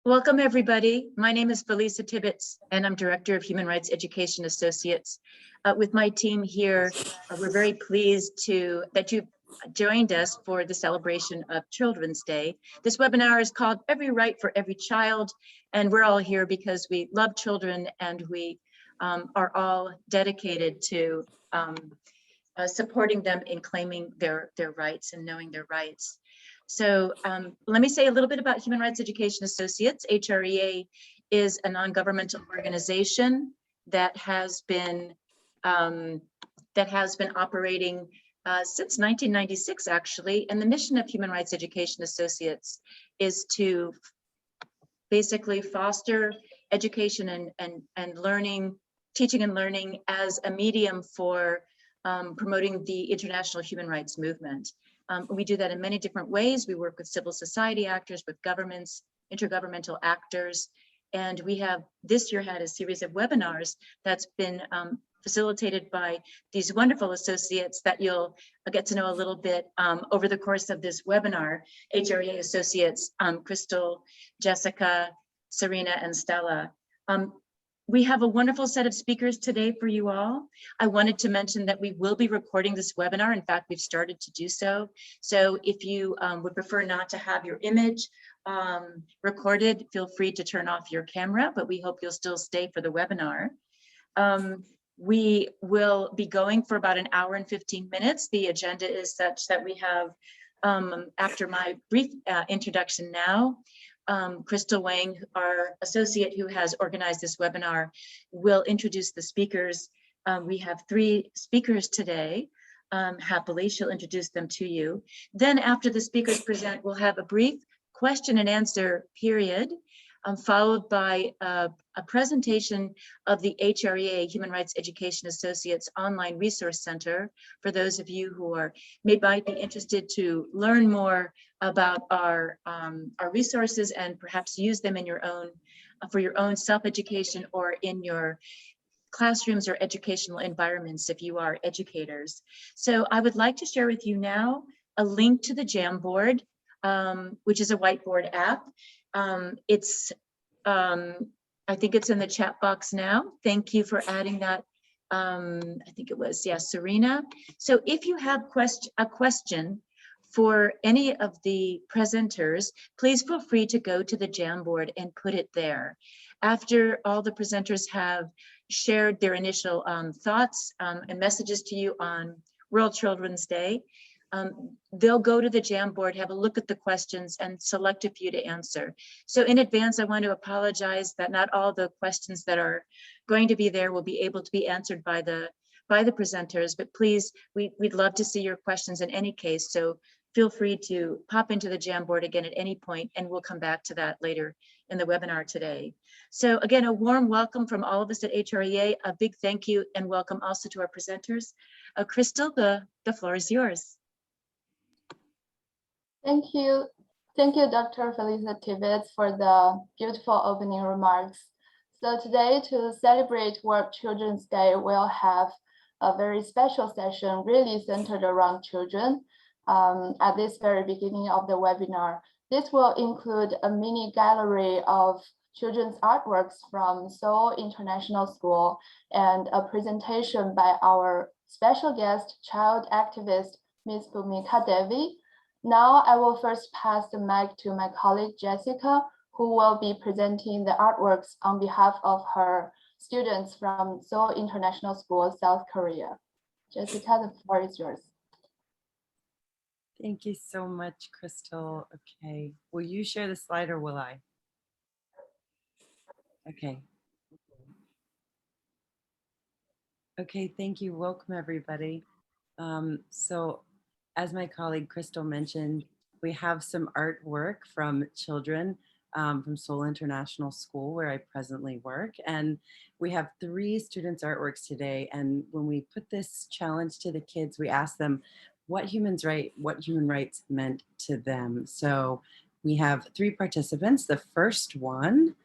Welcome, everybody. My name is Felisa Tibbetts, and I'm Director of Human Rights Education Associates. With my team here, we're very pleased that you joined us for the celebration of Children's Day. This webinar is called Every Right for Every Child, and we're all here because we love children and we are all dedicated to supporting them in claiming their rights and knowing their rights. So let me say a little bit about Human Rights Education Associates. HREA is a non-governmental organization that has been operating since 1996, actually. And the mission of Human Rights Education Associates is to basically foster education and learning, teaching and learning as a medium for promoting the international human rights movement. We do that in many different ways. We work with civil society actors, with governments, intergovernmental actors, and we have this year had a series of webinars that's been facilitated by these wonderful associates that you'll get to know a little bit over the course of this webinar. HREA associates, Crystal, Jessica, Serena, and Stella. We have a wonderful set of speakers today for you all. I wanted to mention that we will be recording this webinar. In fact, we've started to do so. So if you would prefer not to have your image recorded, feel free to turn off your camera, but we hope you'll still stay for the webinar. We will be going for about an hour and 15 minutes. The agenda is such that we have, after my brief introduction now, Crystal Wang, our associate who has organized this webinar, will introduce the speakers. We have 3 speakers today. Happily, she'll introduce them to you. Then after the speakers present, we'll have a brief question and answer period, followed by a presentation of the HREA Human Rights Education Associates Online Resource Center for those of you who might be interested to learn more about our resources and perhaps use them in your own for your own self-education or in your classrooms or educational environments if you are educators. So I would like to share with you now a link to the Jamboard, which is a whiteboard app. I think it's in the chat box now. Thank you for adding that. I think it was, yeah, Serena. So if you have a question for any of the presenters, please feel free to go to the Jamboard and put it there. After all the presenters have shared their initial thoughts and messages to you on World Children's Day, they'll go to the Jamboard, have a look at the questions and select a few to answer. So in advance, I want to apologize that not all the questions that are going to be there will be able to be answered by the presenters, but please, we'd love to see your questions in any case. So feel free to pop into the Jamboard again at any point, and we'll come back to that later in the webinar today. So again, a warm welcome from all of us at HREA, a big thank you and welcome also to our presenters. Crystal, the floor is yours. Thank you. Thank you, Dr. Felisa Tibbetts, for the beautiful opening remarks. So today, to celebrate World Children's Day, we'll have a very special session really centered around children at this very beginning of the webinar. This will include a mini gallery of children's artworks from Seoul International School and a presentation by our special guest, child activist, Ms. Bhumika Devi. Now I will first pass the mic to my colleague Jessica, who will be presenting the artworks on behalf of her students from Seoul International School, South Korea. Jessica, the floor is yours. Thank you so much, Crystal. Okay, will you share the slide or will I? Okay. Okay, thank you. Welcome, everybody. So as my colleague Crystal mentioned, we have some artwork from children from Seoul International School, where I presently work. And we have 3 students' artworks today. And when we put this challenge to the kids, we asked them what human rights meant to them. So we have 3 participants. The first one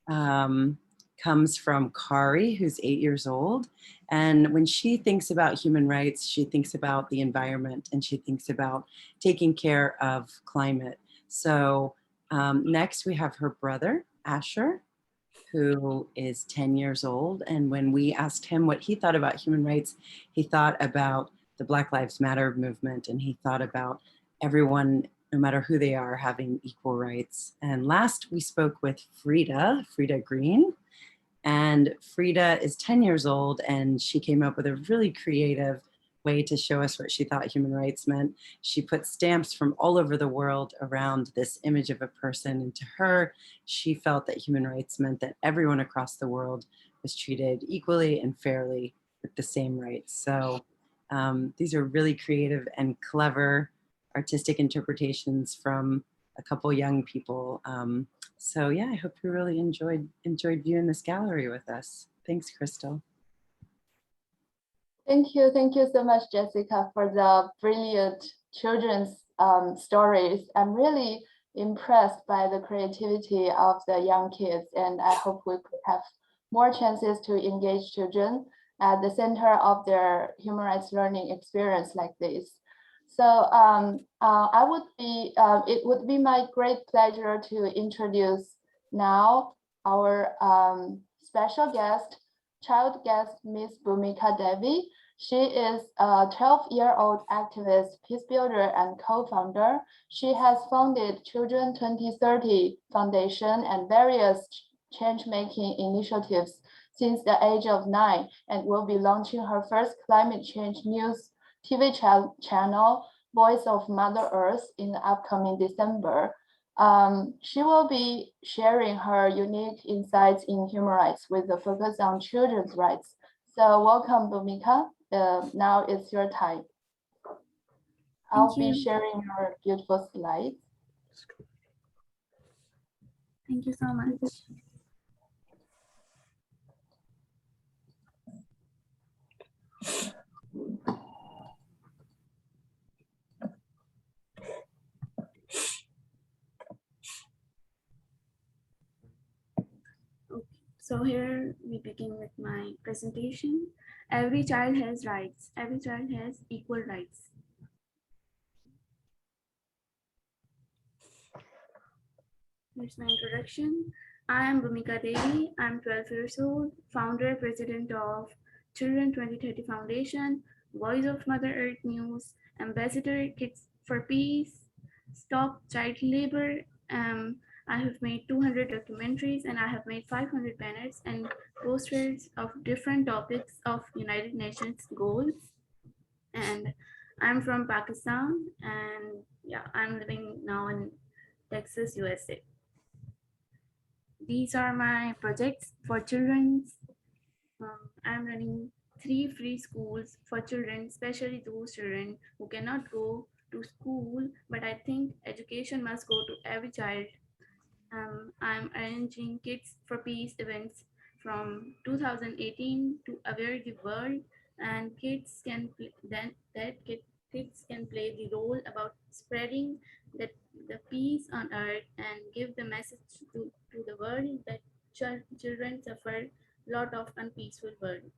comes from Kari, who's 8 years old. And when she thinks about human rights, she thinks about the environment and she thinks about taking care of climate. So next we have her brother, Asher, who is 10 years old. And when we asked him what he thought about human rights, he thought about the Black Lives Matter movement, and he thought about everyone, no matter who they are, having equal rights. And last we spoke with Frida Green. And Frida is 10 years old, and she came up with a really creative way to show us what she thought human rights meant. She put stamps from all over the world around this image of a person. And to her, she felt that human rights meant that everyone across the world was treated equally and fairly with the same rights. So these are really creative and clever artistic interpretations from a couple young people. So yeah, I hope you really enjoyed viewing this gallery with us. Thanks, Crystal. Thank you so much, Jessica, for the brilliant children's stories. I'm really impressed by the creativity of the young kids, and I hope we could have more chances to engage children at the center of their human rights learning experience like this. So it would be my great pleasure to introduce now our special guest, child guest, Miss Bhumika Devi. She is a 12-year-old activist, peace builder, and co-founder. She has founded Children 2030 Foundation and various change-making initiatives since the age of 9, and will be launching her first climate change news TV channel, Voice of Mother Earth, in the upcoming December. She will be sharing her unique insights in human rights with a focus on children's rights. So welcome, Bhumika. Now it's your time. I'll be sharing your beautiful slides. Thank you so much. So here we begin with my presentation. Every child has rights. Every child has equal rights. Here's my introduction. I am Bhumika Devi. I'm 12 years old, founder, president of Children 2030 Foundation, Voice of Mother Earth News, Ambassador Kids for Peace, Stop Child Labor. I have made 200 documentaries, and I have made 500 banners and posters of different topics of United Nations goals. And I'm from Pakistan, and yeah, I'm living now in Texas, USA. These are my projects for children. I'm running 3 free schools for children, especially those children who cannot go to school, but I think education must go to every child. I'm arranging Kids for Peace events from 2018 to aware the world, and kids can kids can play the role about spreading the peace on earth and give the message to the world that children suffer a lot of unpeaceful world.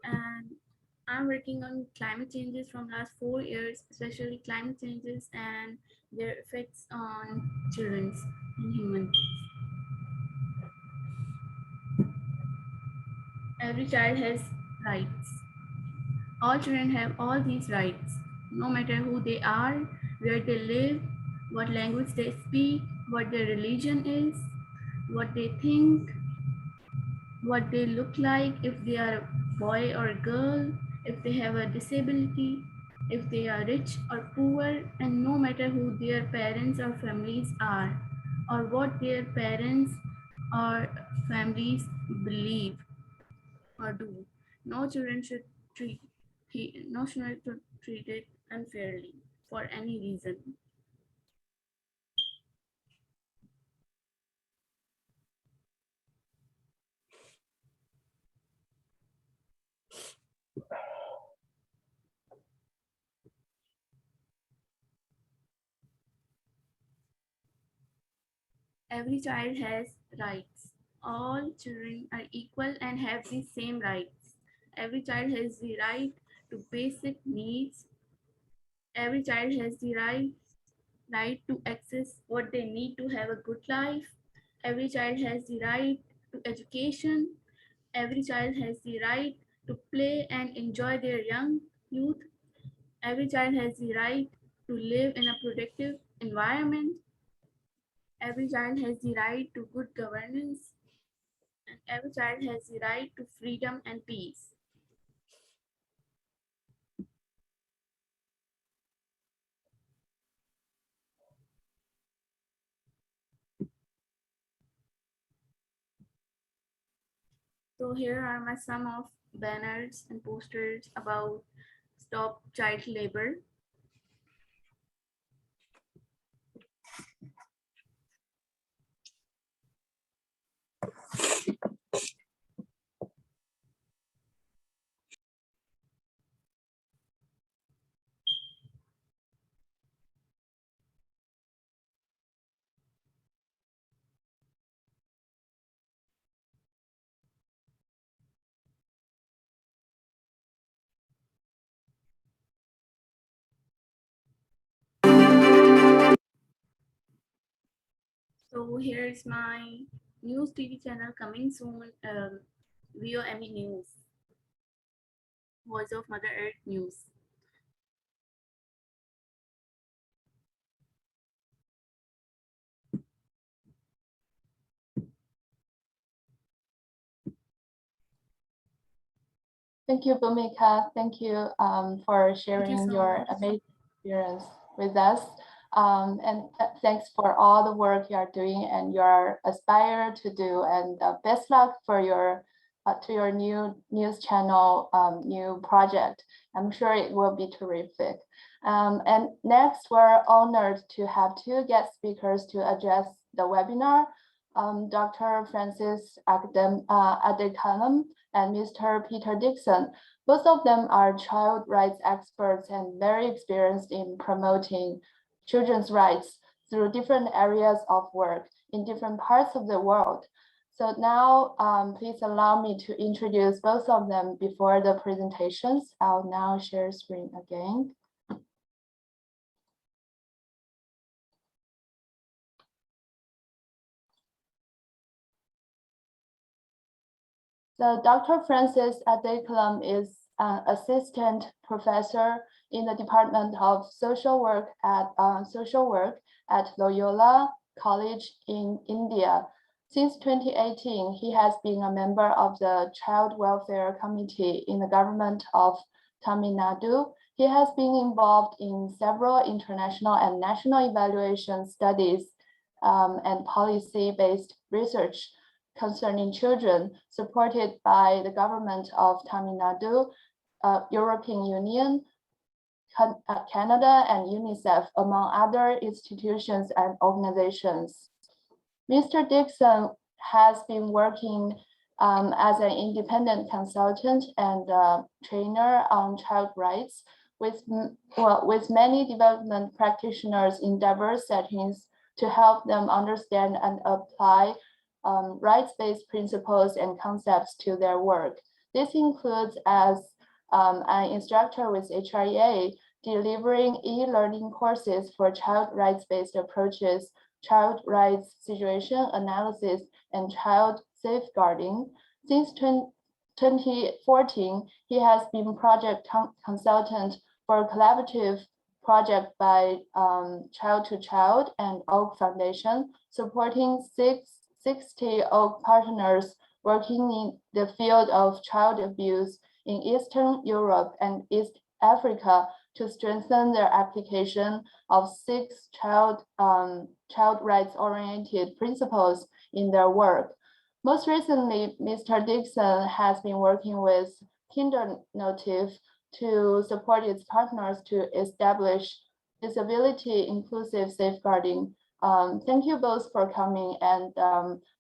And I'm working on climate changes from last 4 years, especially climate changes and their effects on children and humans. Every child has rights. All children have all these rights, no matter who they are, where they live, what language they speak, what their religion is, what they think, what they look like, if they are a boy or a girl, if they have a disability, if they are rich or poor, and no matter who their parents or families are, or what their parents or families believe or do. No children should no children should treated unfairly for any reason. Every child has rights. all children are equal and have the same rights. Every child has the right to basic needs. Every child has the right to access what they need to have a good life. Every child has the right to education. Every child has the right to play and enjoy their young youth. Every child has the right to live in a productive environment. Every child has the right to good governance. And every child has the right to freedom and peace. So here are my some of banners and posters about stop child labor. So here is my news TV channel coming soon, VOME News, Voice of Mother Earth News. Thank you, Bhumika. Thank you for sharing so your much. amazing experience with us. And thanks for all the work you are doing and you are aspire to do. And best luck for your to your new news channel, new project. I'm sure it will be terrific. And next, we're honored to have two guest speakers to address the webinar. Dr. Francis Adaikalam and Mr. Peter Dixon. Both of them are child rights experts and very experienced in promoting children's rights through different areas of work in different parts of the world. So now, please allow me to introduce both of them before the presentations. I'll now share screen again. So Dr. Francis Adaikalam is an assistant professor in the Department of Social Work at Loyola College in India. Since 2018, he has been a member of the Child Welfare Committee in the government of Tamil Nadu. He has been involved in several international and national evaluation studies and policy-based research concerning children, supported by the government of Tamil Nadu, European Union, Canada, and UNICEF, among other institutions and organizations. Mr. Dixon has been working as an independent consultant and trainer on child rights with many development practitioners in diverse settings to help them understand and apply rights-based principles and concepts to their work. This includes as an instructor with HREA, delivering e-learning courses for child rights-based approaches, child rights situation analysis, and child safeguarding. Since 2014, he has been project consultant for a collaborative project by Child to Child and Oak Foundation, supporting 60 Oak partners working in the field of child abuse in Eastern Europe and East Africa to strengthen their application of 6 child rights-oriented principles in their work. Most recently, Mr. Dixon has been working with Kindernothilfe to support its partners to establish disability inclusive safeguarding. Thank you both for coming, and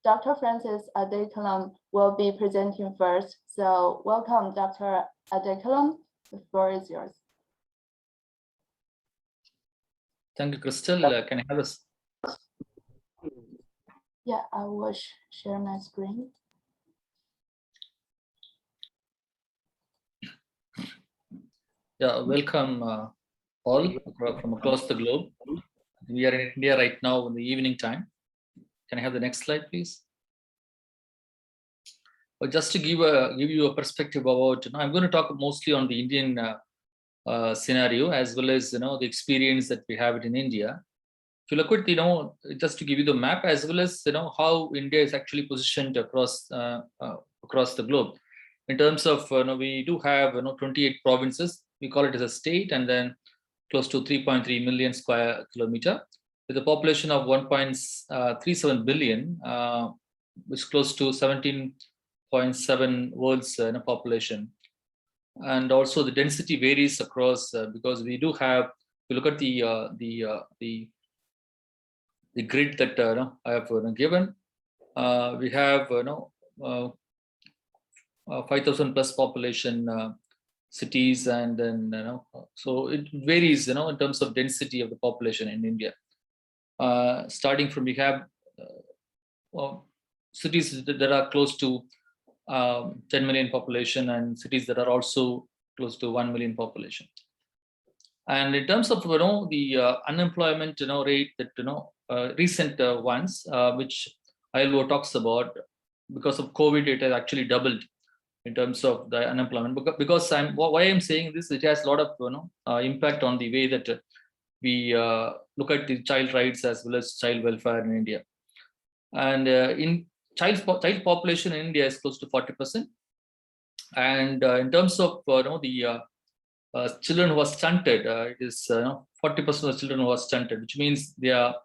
Dr. Francis Adaikalam will be presenting first. So welcome, Dr. Adaikalam. The floor is yours. Thank you, Crystal. Can I have this? Yeah, I will share my screen. Yeah, welcome all from across the globe. We are in India right now in the evening time. Can I have the next slide, please? Well, just to give you a perspective about, I'm going to talk mostly on the Indian scenario, as well as the experience that we have it in India. If you look at just to give you the map, as well as how India is actually positioned across the globe. In terms of we do have 28 provinces. We call it as a state, and then close to 3.3 million square kilometer, with a population of 1.37 billion, which is close to 17.7 world's population. And also the density varies across because we do have. If you look at the grid that I have given, we have 5,000 plus population cities, and then so it varies in terms of density of the population in India. Starting from, we have cities that are close to 10 million population, and cities that are also close to 1 million population. And in terms of the unemployment rate that recent ones which ILO talks about, because of COVID, it has actually doubled in terms of the unemployment. Because why I'm saying this, it has a lot of impact on the way that we look at the child rights as well as child welfare in India. And in child population in India is close to 40%. And in terms of the children who are stunted, it is 40% of children who are stunted, which means they are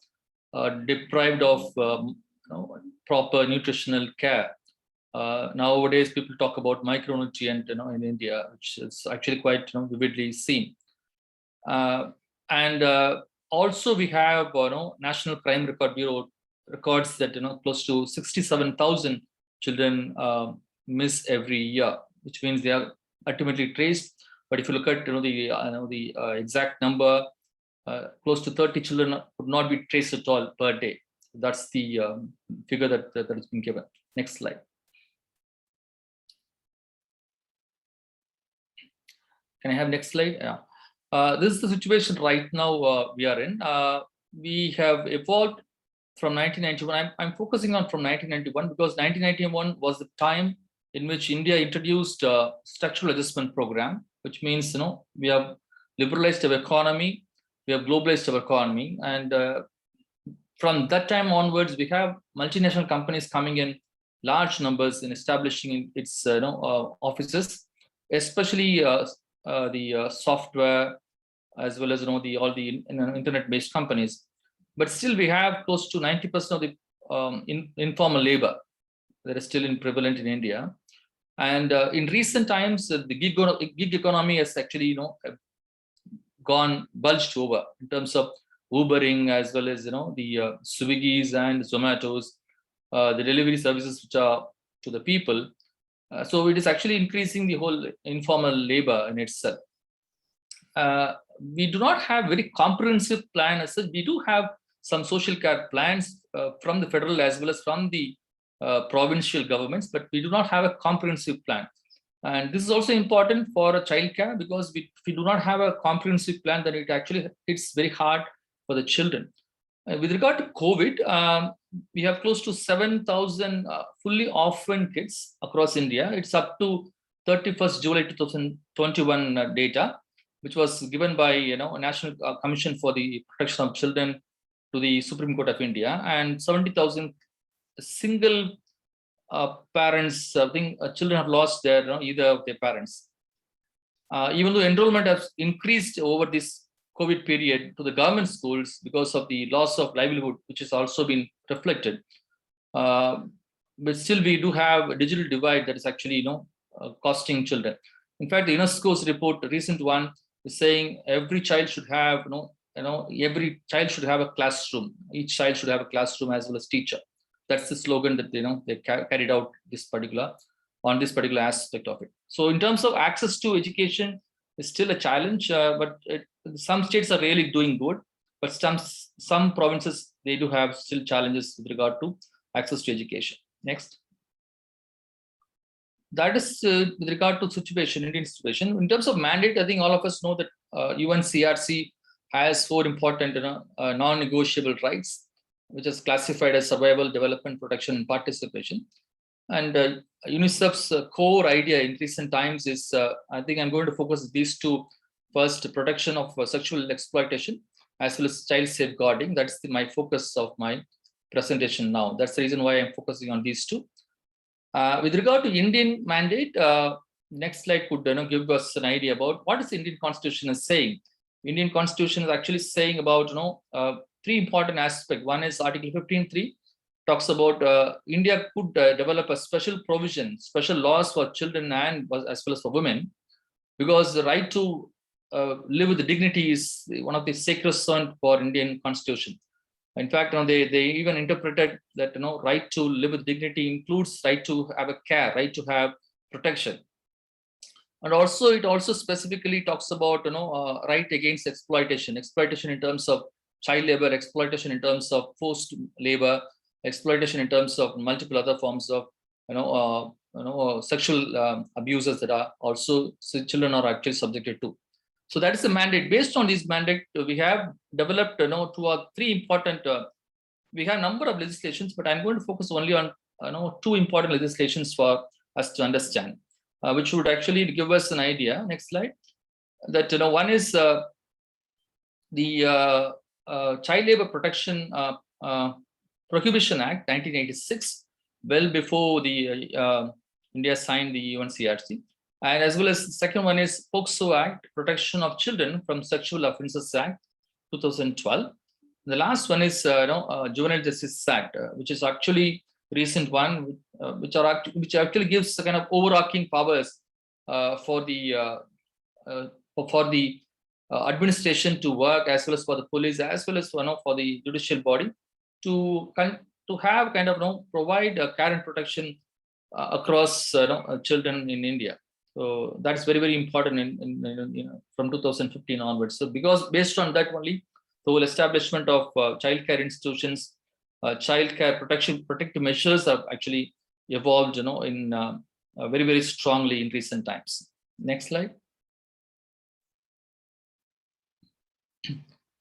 deprived of proper nutritional care. Nowadays, people talk about micronutrient, in India, which is actually quite vividly seen. And also, we have National Crime Record Bureau records that close to 67,000 children miss every year, which means they are ultimately traced. But if you look at the exact number, close to 30 children would not be traced at all per day. That's the figure that has been given. Next slide. Can I have next slide? Yeah. This is the situation right now we are in. We have evolved from 1991. I'm focusing on from 1991 because 1991 was the time in which India introduced a structural adjustment program, which means we have liberalized our economy, we have globalized our economy, and from that time onwards, we have multinational companies coming in large numbers in establishing its offices, especially the software, as well as all the internet-based companies. But still, we have close to 90% of the informal labor that is still prevalent in India. And in recent times, the gig economy has actually gone bulged over in terms of Ubering, as well as the Swiggies and Zomatos, the delivery services which are to the people. So it is actually increasing the whole informal labor in itself. We do not have very comprehensive plan as such. We do have some social care plans from the federal as well as from the provincial governments, but we do not have a comprehensive plan. And this is also important for a child care, because if we do not have a comprehensive plan, then it actually hits very hard for the children. With regard to COVID, we have close to 7,000 fully orphaned kids across India. It's up to 31st July 2021 data, which was given by National Commission for the Protection of Children to the Supreme Court of India, and 70,000 single parents. I think children have lost their either of their parents. Even though enrollment has increased over this COVID period to the government schools because of the loss of livelihood, which has also been reflected. But still, we do have a digital divide that is actually costing children. In fact, the UNESCO's report, the recent one, is saying every child should have every child should have a classroom. Each child should have a classroom as well as teacher. That's the slogan that they carried out on this particular aspect of it. So in terms of access to education, is still a challenge, but some states are really doing good, but some provinces, they do have still challenges with regard to access to education. Next. That is with regard to situation, Indian situation. In terms of mandate, I think all of us know that UNCRC has 4 important non-negotiable rights, which is classified as survival, development, protection, and participation. And UNICEF's core idea in recent times is, I think I'm going to focus these 2. First, protection of sexual exploitation, as well as child safeguarding. That's my focus of my presentation now. That's the reason why I'm focusing on these 2. With regard to Indian mandate, next slide could give us an idea about what is the Indian Constitution is saying. Indian Constitution is actually saying about 3 important aspects. One is Article 15.3 talks about India could develop a special provision, special laws for children and as well as for women, because the right to live with dignity is one of the sacrosanct for Indian Constitution. In fact, they even interpreted that right to live with dignity includes right to have a care, right to have protection, and also it also specifically talks about right against exploitation in terms of child labor, exploitation in terms of forced labor, exploitation in terms of multiple other forms of sexual abuses that are also children are actually subjected to. So that is the mandate. Based on this mandate, we have developed 2 or 3 important. We have a number of legislations, but I'm going to focus only on 2 important legislations for us to understand, which would actually give us an idea. Next slide. That one is the Child Labor Protection Prohibition Act 1986, well before the India signed the UNCRC. And as well as the second one is POCSO Act, Protection of Children from Sexual Offences Act 2012. The last one is Juvenile Justice Act, which is actually recent one, which actually gives a kind of overarching powers for the administration to work, as well as for the police, as well as for the judicial body to have kind of provide care and protection across children in India. So that's very, very important in from 2015 onwards. So because based on that only, the whole establishment of child care institutions, child care protective measures have actually evolved, in very, very strongly in recent times. Next slide.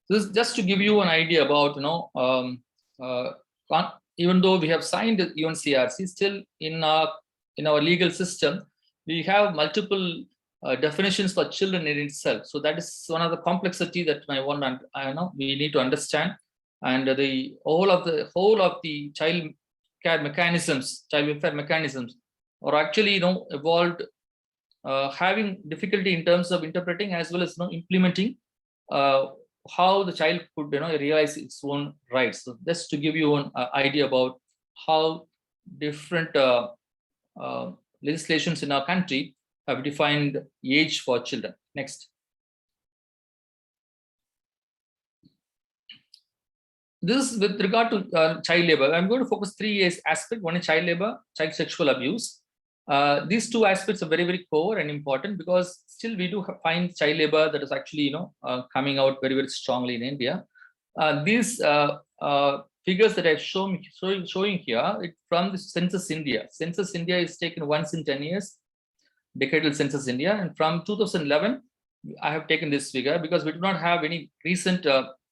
This is just to give you an idea about, even though we have signed the UNCRC, still in our legal system, we have multiple definitions for children in itself. So that is one of the complexity that we need to understand. And the whole of the child care mechanisms, child welfare mechanisms, are actually evolved, having difficulty in terms of interpreting as well as implementing how the child could realize its own rights. So just to give you an idea about how different legislations in our country have defined age for children. Next. This is with regard to child labor. I'm going to focus 3 aspects. One is child labor, child sexual abuse. These 2 aspects are very, very core and important, because still we do find child labor that is actually coming out very, very strongly in India. These figures that I've showing here, from the Census India. Census India is taken once in 10 years, decadal Census India, and from 2011 I have taken this figure because we do not have any recent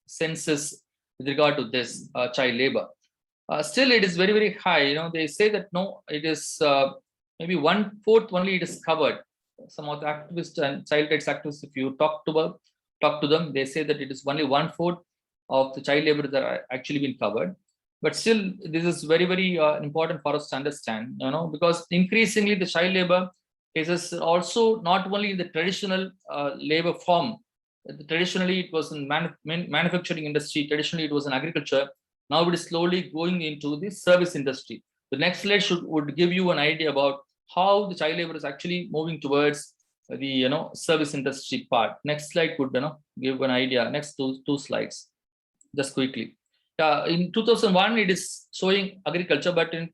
census with regard to this child labor. Still it is very, very high. They say that it is maybe 1/4 only it is covered. Some of the activists and child rights activists, if you talk to them, they say that it is only 1/4 of the child labor that are actually been covered. But still, this is very, very important for us to understand, because increasingly the child labor cases also not only in the traditional labor form. Traditionally, it was in manufacturing industry. Traditionally, it was in agriculture. Now it is slowly going into the service industry. The next slide would give you an idea about how the child labor is actually moving towards the service industry part. Next slide could give an idea. Next two slides, just quickly. In 2001, it is showing agriculture, but in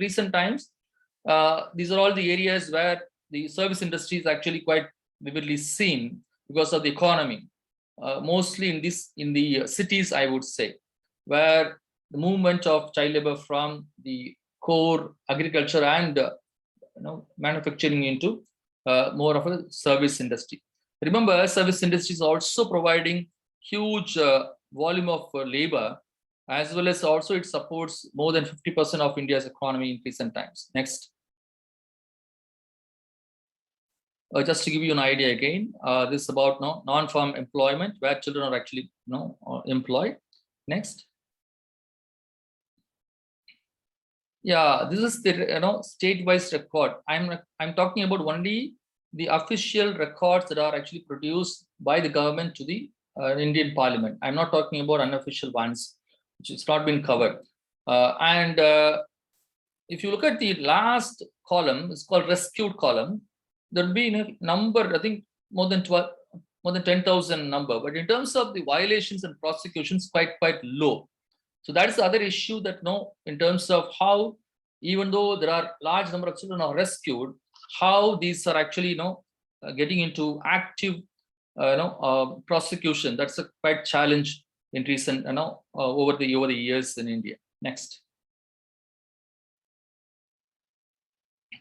recent times, these are all the areas where the service industry is actually quite vividly seen because of the economy. Mostly in the cities, I would say, where the movement of child labor from the core agriculture and manufacturing into more of a service industry. Remember, service industry is also providing huge volume of labor, as well as also it supports more than 50% of India's economy in recent times. Next. Just to give you an idea again, this is about non-farm employment, where children are actually employed. Next. Yeah, this is the state-wise record. I'm talking about only the official records that are actually produced by the government to the Indian Parliament. I'm not talking about unofficial ones, which has not been covered. If you look at the last column, it's called rescued column. There'll be a number, I think more than 10,000 number. But in terms of the violations and prosecutions, quite low. So that is the other issue that in terms of how, even though there are large number of children are rescued, how these are actually getting into active prosecution. That's a quite challenge in recent over the years in India. Next.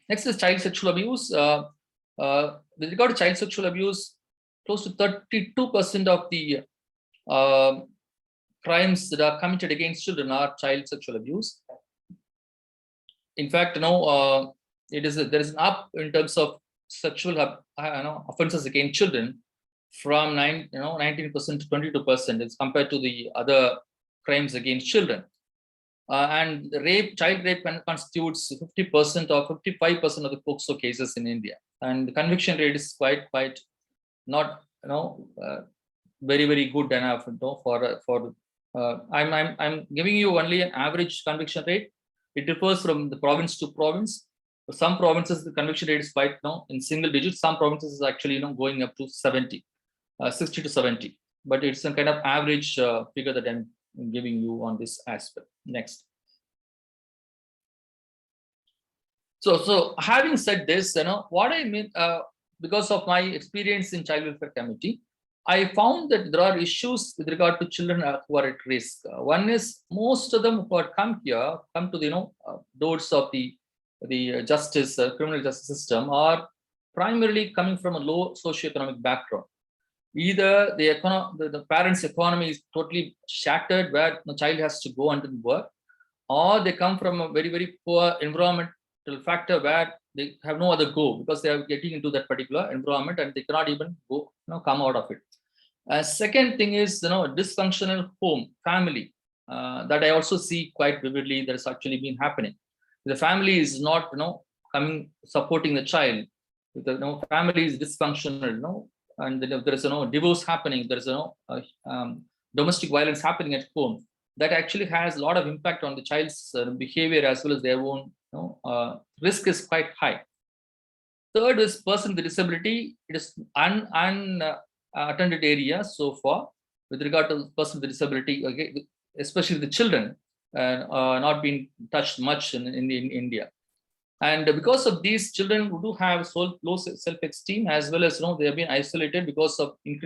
Next is child sexual abuse. With regard to child sexual abuse, close to 32% of the crimes that are committed against children are child sexual abuse. In fact, there is an up in terms of sexual offenses against children from 19% to 22% as compared to the other crimes against children. And child rape constitutes 50% or 55% of the POCSO cases in India, and the conviction rate is quite not very good enough for. I'm giving you only an average conviction rate. It differs from the province to province. For some provinces, the conviction rate is quite in single digits. Some provinces is actually going up to 60 to 70. But it's a kind of average figure that I'm giving you on this aspect. Next. So having said this, what I mean, because of my experience in Child Welfare Committee, I found that there are issues with regard to children who are at risk. One is most of them who are come to the doors of the justice, criminal justice system, are primarily coming from a low socioeconomic background. Either the parents' economy is totally shattered, where the child has to go and work, or they come from a very poor environmental factor where they have no other go, because they are getting into that particular environment and they cannot even go come out of it. Second thing is dysfunctional home family that I also see quite vividly that has actually been happening. The family is not supporting the child. The family is dysfunctional, and there is divorce happening, there is domestic violence happening at home, that actually has a lot of impact on the child's behavior as well as their own risk is quite high. Third is person with disability. It is unattended area so far with regard to person with disability, okay, especially the children not being touched much in India. And because of these children who do have low self-esteem, as well as they have been isolated because of the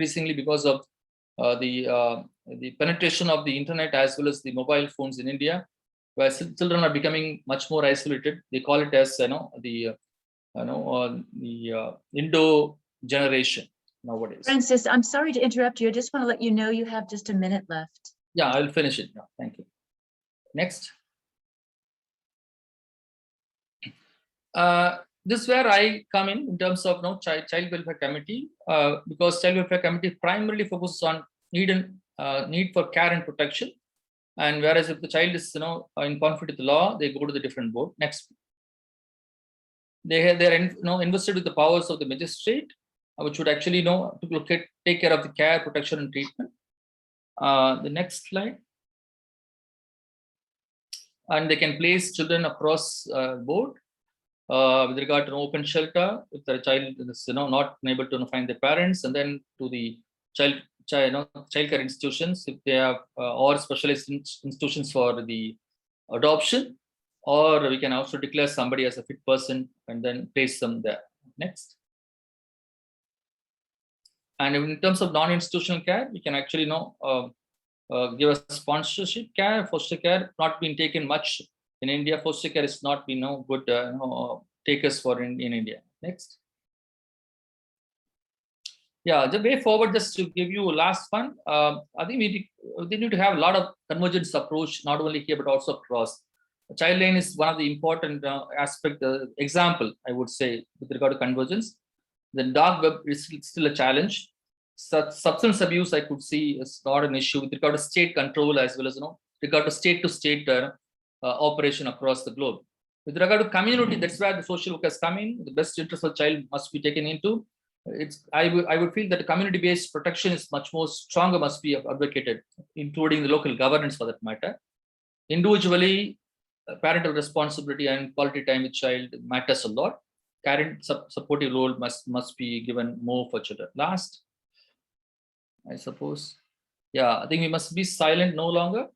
penetration of the internet as well as the mobile phones in India, where children are becoming much more isolated. They call it as the Indo generation nowadays. Francis, I'm sorry to interrupt you. I just want to let you know you have just a minute left. Yeah, I'll finish it now. Thank you. Next. This is where I come in terms of Child Welfare Committee, because Child Welfare Committee primarily focuses on need for care and protection, and whereas if the child is in conflict with the law, they go to the different board. Next. They're invested with the powers of the magistrate, which would actually take care of the care, protection, and treatment. The next slide. And they can place children across board with regard to open shelter if the child is not able to find their parents, and then to the child care institutions if they have or specialized institutions for the adoption, or we can also declare somebody as a fit person and then place them there. Next. And in terms of non-institutional care, we can actually give us sponsorship care, foster care, not been taken much in India. Foster care is not been good takers for in India. Next. Yeah, the way forward, just to give you a last one, I think we need to have a lot of convergence approach, not only here, but also across. Child lane is one of the important example, I would say, with regard to convergence. The dark web is still a challenge. Substance abuse, I could see, is not an issue with regard to state control, as well as regard to state operation across the globe. With regard to community, that's where the social work has come in. The best interest of the child must be taken into. I would feel that community-based protection is much more stronger, must be advocated, including the local governance for that matter. Individually, parental responsibility and quality time with child matters a lot. Parent supportive role must be given more for children. Last, I suppose, yeah, I think we must be silent no longer.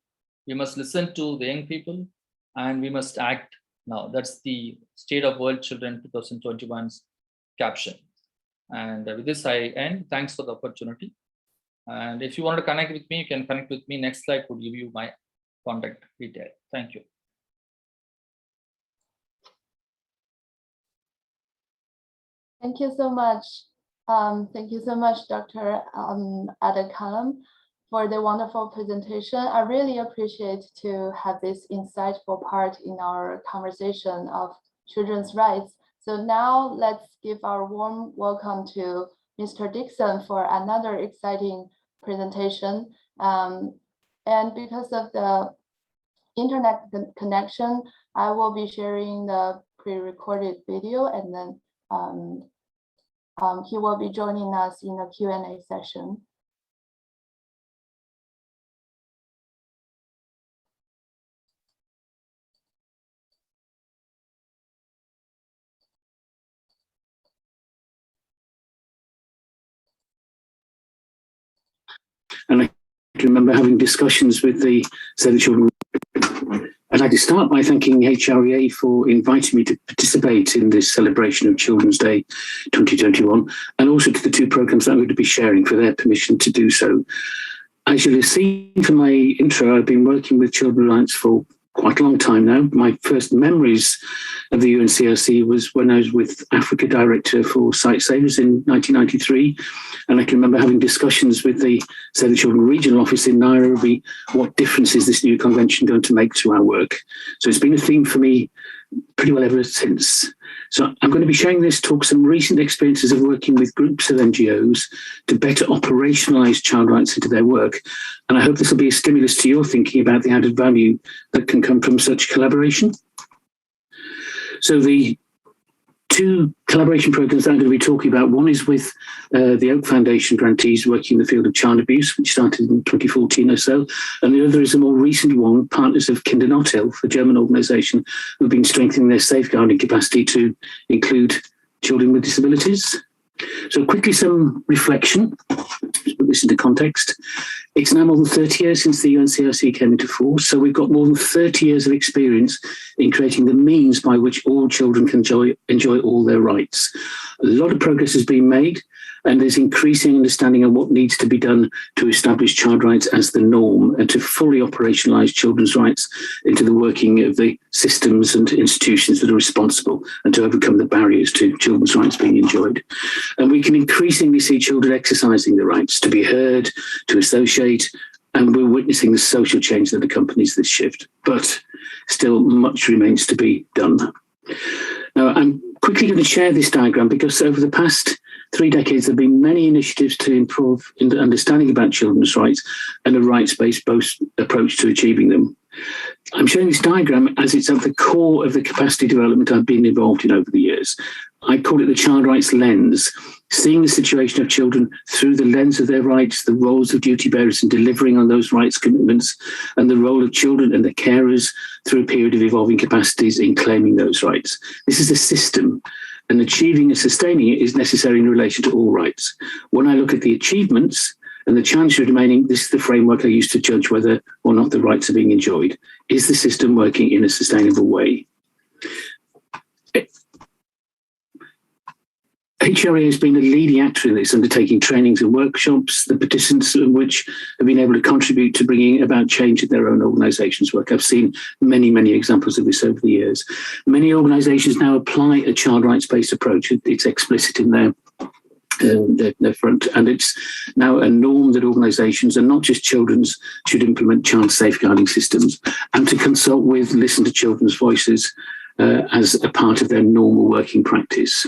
We must listen to the young people, and we must act now. That's the State of World Children 2021's caption. And with this, I end. Thanks for the opportunity. And if you want to connect with me, you can connect with me. Next slide would give you my contact detail. Thank you. Thank you so much. Thank you so much, Dr. Adaikalam, for the wonderful presentation. I really appreciate to have this insightful part in our conversation of children's rights. So now let's give our warm welcome to Mr. Dixon for another exciting presentation. And because of the internet connection, I will be sharing the pre-recorded video, and then he will be joining us in the Q&A session. And I can remember having discussions with the Save the Children. I'd like to start by thanking HREA for inviting me to participate in this celebration of Children's Day 2021, and also to the two programs that I'm going to be sharing for their permission to do so. As you'll have seen from my intro, I've been working with children's rights for quite a long time now. My first memories of the UNCRC was when I was with Africa Director for Sight Savers in 1993. And I can remember having discussions with the Save the Children Regional Office in Nairobi, what difference is this new convention going to make to our work? So it's been a theme for me pretty well ever since. So I'm going to be sharing this talk, some recent experiences of working with groups of NGOs to better operationalise child rights into their work. And I hope this will be a stimulus to your thinking about the added value that can come from such collaboration. So the two collaboration programs that I'm going to be talking about, one is with the Oak Foundation grantees working in the field of child abuse, which started in 2014 or so, and the other is a more recent one, partners of Kindernothilfe, a German organisation who have been strengthening their safeguarding capacity to include children with disabilities. So quickly, some reflection, to put this into context. It's now more than 30 years since the UNCRC came into force, so we've got more than 30 years of experience in creating the means by which all children can enjoy all their rights. A lot of progress has been made, and there's increasing understanding of what needs to be done to establish child rights as the norm and to fully operationalise children's rights into the working of the systems and institutions that are responsible, and to overcome the barriers to children's rights being enjoyed. And we can increasingly see children exercising the rights to be heard, to associate, and we're witnessing the social change that accompanies this shift. But still much remains to be done. Now, I'm quickly going to share this diagram because over the past 3 decades, there have been many initiatives to improve in the understanding about children's rights and a rights-based approach to achieving them. I'm showing this diagram as it's at the core of the capacity development I've been involved in over the years. I call it the child rights lens, seeing the situation of children through the lens of their rights, the roles of duty bearers in delivering on those rights commitments, and the role of children and their carers through a period of evolving capacities in claiming those rights. This is a system, and achieving and sustaining it is necessary in relation to all rights. When I look at the achievements and the challenge remaining, this is the framework I use to judge whether or not the rights are being enjoyed. Is the system working in a sustainable way? HREA has been a leading actor in this, undertaking trainings and workshops, the participants of which have been able to contribute to bringing about change in their own organisations' work. I've seen many, many examples of this over the years. Many organisations now apply a child rights-based approach. It's explicit in their front, and it's now a norm that organisations, and not just children's, should implement child safeguarding systems and to consult with, listen to children's voices as a part of their normal working practice.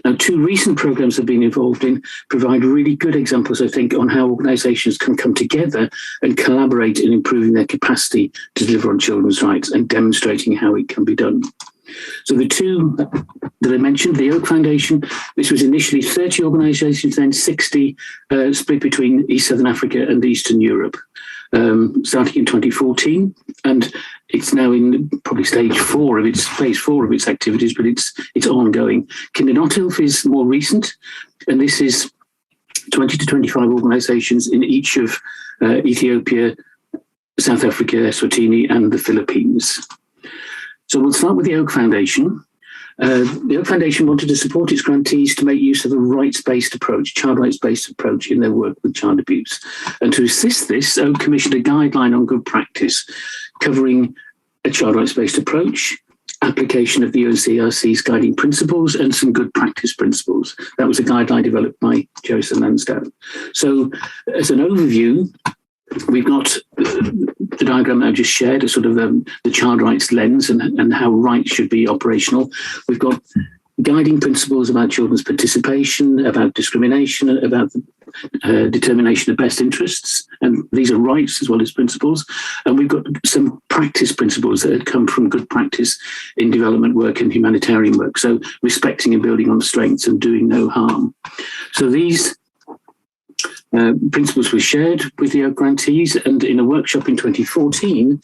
Now, 2 recent programs I've been involved in provide really good examples, I think, on how organisations can come together and collaborate in improving their capacity to deliver on children's rights and demonstrating how it can be done. So the 2 that I mentioned, the Oak Foundation, this was initially 30 organisations, then 60, split between East Southern Africa and Eastern Europe, starting in 2014. And it's now in probably phase 4 of its activities, but it's ongoing. Kindernothilfe is more recent, and this is 20 to 25 organisations in each of Ethiopia, South Africa, Eswatini, and the Philippines. So we'll start with the Oak Foundation. The Oak Foundation wanted to support its grantees to make use of a rights-based approach, child rights-based approach in their work with child abuse. And to assist this, Oak commissioned a guideline on good practice covering a child rights-based approach, application of the UNICEF's guiding principles, and some good practice principles. That was a guideline developed by Joseph Lansdowne. So as an overview, we've got the diagram I've just shared, a sort of the child rights lens and how rights should be operational. We've got guiding principles about children's participation, about discrimination, about determination of best interests. And these are rights as well as principles. And we've got some practice principles that had come from good practice in development work and humanitarian work. So respecting and building on strengths and doing no harm. So these principles were shared with the Oak grantees, and in a workshop in 2014,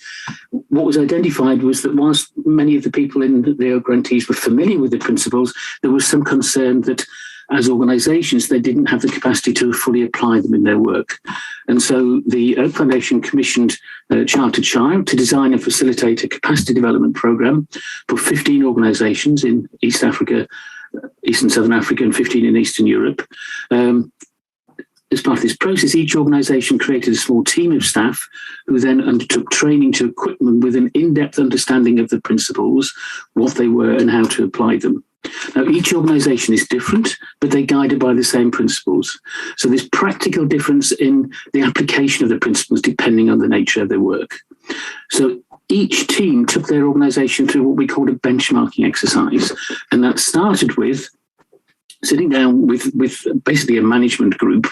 what was identified was that whilst many of the people in the Oak grantees were familiar with the principles, there was some concern that as organisations, they didn't have the capacity to fully apply them in their work. And so the Oak Foundation commissioned Child to Child to design and facilitate a capacity development programme for 15 organisations in East Africa, East and Southern Africa, and 15 in Eastern Europe. As part of this process, each organisation created a small team of staff who then undertook training to equip them with an in-depth understanding of the principles, what they were and how to apply them. Now, each organisation is different, but they're guided by the same principles. So there's practical difference in the application of the principles depending on the nature of their work. So each team took their organisation through what we called a benchmarking exercise, and that started with sitting down with basically a management group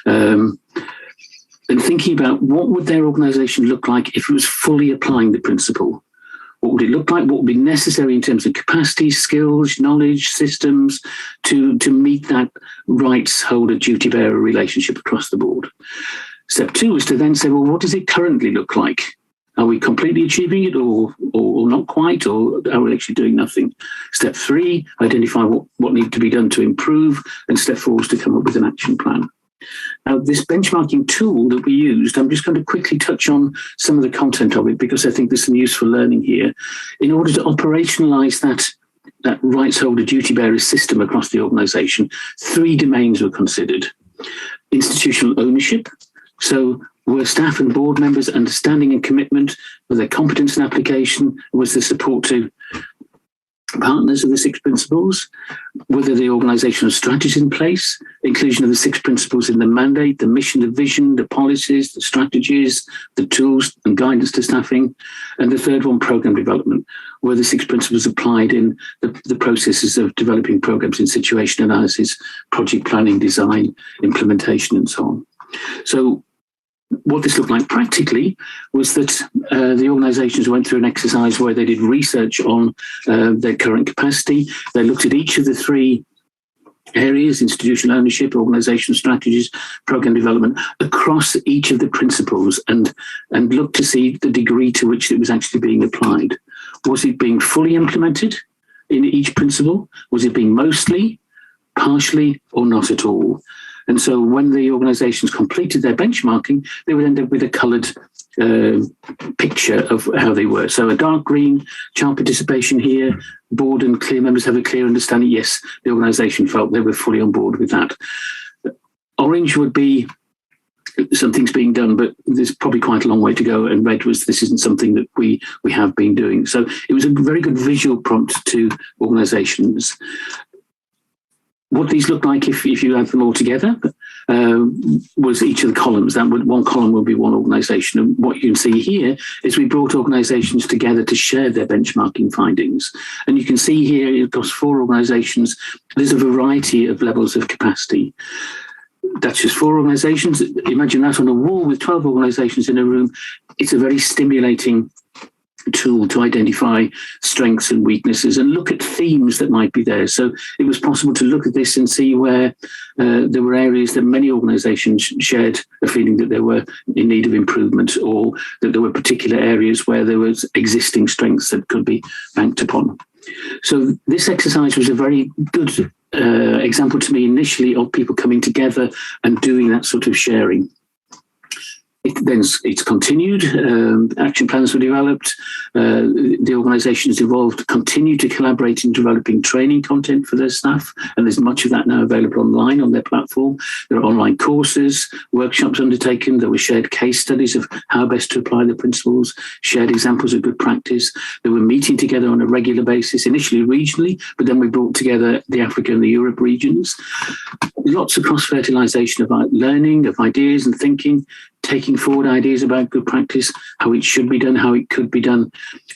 and thinking about what would their organisation look like if it was fully applying the principle. What would it look like? What would be necessary in terms of capacity, skills, knowledge, systems to meet that rights holder duty bearer relationship across the board? Step 2 is to then say, well, what does it currently look like? Are we completely achieving it or not quite, or are we actually doing nothing? Step 3, identify what needs to be done to improve, and step 4 is to come up with an action plan. Now, this benchmarking tool that we used, I'm just going to quickly touch on some of the content of it because I think there's some useful learning here. In order to operationalise that rights holder duty bearer system across the organisation, 3 domains were considered. Institutional ownership, so were staff and board members understanding and commitment of their competence and application? Was there support to partners of the 6 principles? Whether the organisational strategy in place, inclusion of the 6 principles in the mandate, the mission, the vision, the policies, the strategies, the tools and guidance to staffing. And the third one, programme development. Were the 6 principles applied in the processes of developing programmes in situation analysis, project planning, design, implementation, and so on. So what this looked like practically was that the organisations went through an exercise where they did research on their current capacity. They looked at each of the 3 areas, institutional ownership, organisation strategies, programme development, across each of the principles and looked to see the degree to which it was actually being applied. Was it being fully implemented in each principle? Was it being mostly, partially, or not at all? And so when the organisations completed their benchmarking, they would end up with a coloured picture of how they were. So a dark green, child participation here, board and clear members have a clear understanding? Yes, the organisation felt they were fully on board with that. Orange would be something's being done, but there's probably quite a long way to go. And red was this isn't something that we have been doing. So it was a very good visual prompt to organisations. What these look like if you add them all together was each of the columns. One column will be one organisation. And what you can see here is we brought organisations together to share their benchmarking findings. And you can see here across 4 organisations, there's a variety of levels of capacity. That's just 4 organisations. Imagine that on a wall with 12 organisations in a room. It's a very stimulating tool to identify strengths and weaknesses and look at themes that might be there. So it was possible to look at this and see where there were areas that many organisations shared a feeling that they were in need of improvement, or that there were particular areas where there was existing strengths that could be banked upon. So this exercise was a very good example to me initially of people coming together and doing that sort of sharing. It's continued, action plans were developed, the organisations involved continue to collaborate in developing training content for their staff, and there's much of that now available online on their platform. There are online courses, workshops undertaken, there were shared case studies of how best to apply the principles, shared examples of good practice. They were meeting together on a regular basis, initially regionally, but then we brought together the Africa and the Europe regions. Lots of cross-fertilisation about learning, of ideas and thinking, taking forward ideas about good practice, how it should be done, how it could be done.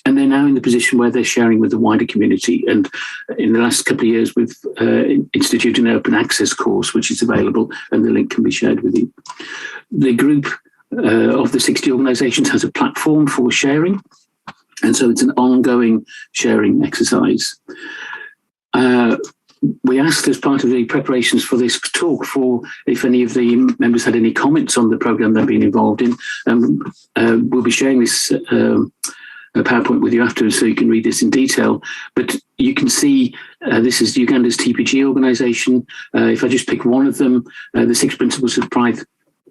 And they're now in the position where they're sharing with the wider community. And in the last couple of years, we've instituted an open access course, which is available, and the link can be shared with you. The group of the 60 organisations has a platform for sharing. And so it's an ongoing sharing exercise. We asked as part of the preparations for this talk for if any of the members had any comments on the programme they've been involved in. We'll be sharing this PowerPoint with you afterwards so you can read this in detail. But you can see this is Uganda's TPG organisation. If I just pick one of them, the 6 principles have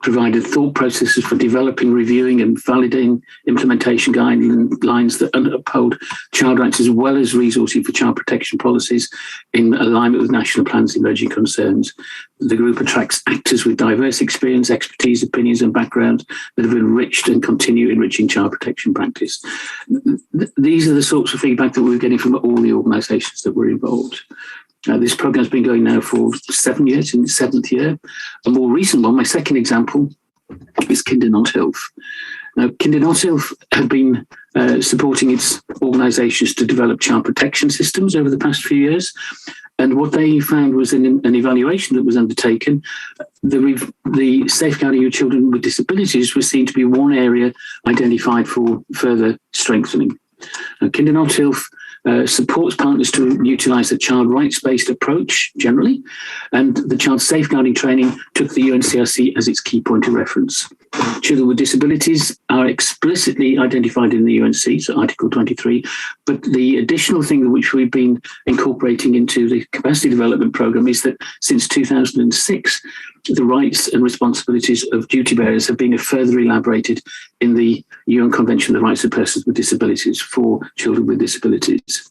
provided thought processes for developing, reviewing and validating implementation guidelines that uphold child rights, as well as resourcing for child protection policies in alignment with national plans and emerging concerns. The group attracts actors with diverse experience, expertise, opinions and backgrounds that have enriched and continue enriching child protection practice. These are the sorts of feedback that we're getting from all the organisations that were involved. This programme has been going now for 7 years, in its 7th year. A more recent one, my second example, is Kindernothilfe. Now, Kindernothilfe have been supporting its organisations to develop child protection systems over the past few years. And what they found was in an evaluation that was undertaken, the safeguarding of children with disabilities was seen to be one area identified for further strengthening. Now, Kindernothilfe supports partners to utilise a child rights-based approach generally, and the child safeguarding training took the UNCRC as its key point of reference. Children with disabilities are explicitly identified in the UNC, so Article 23, but the additional thing which we've been incorporating into the capacity development programme is that since 2006, the rights and responsibilities of duty bearers have been further elaborated in the UN Convention on the Rights of Persons with Disabilities for children with disabilities.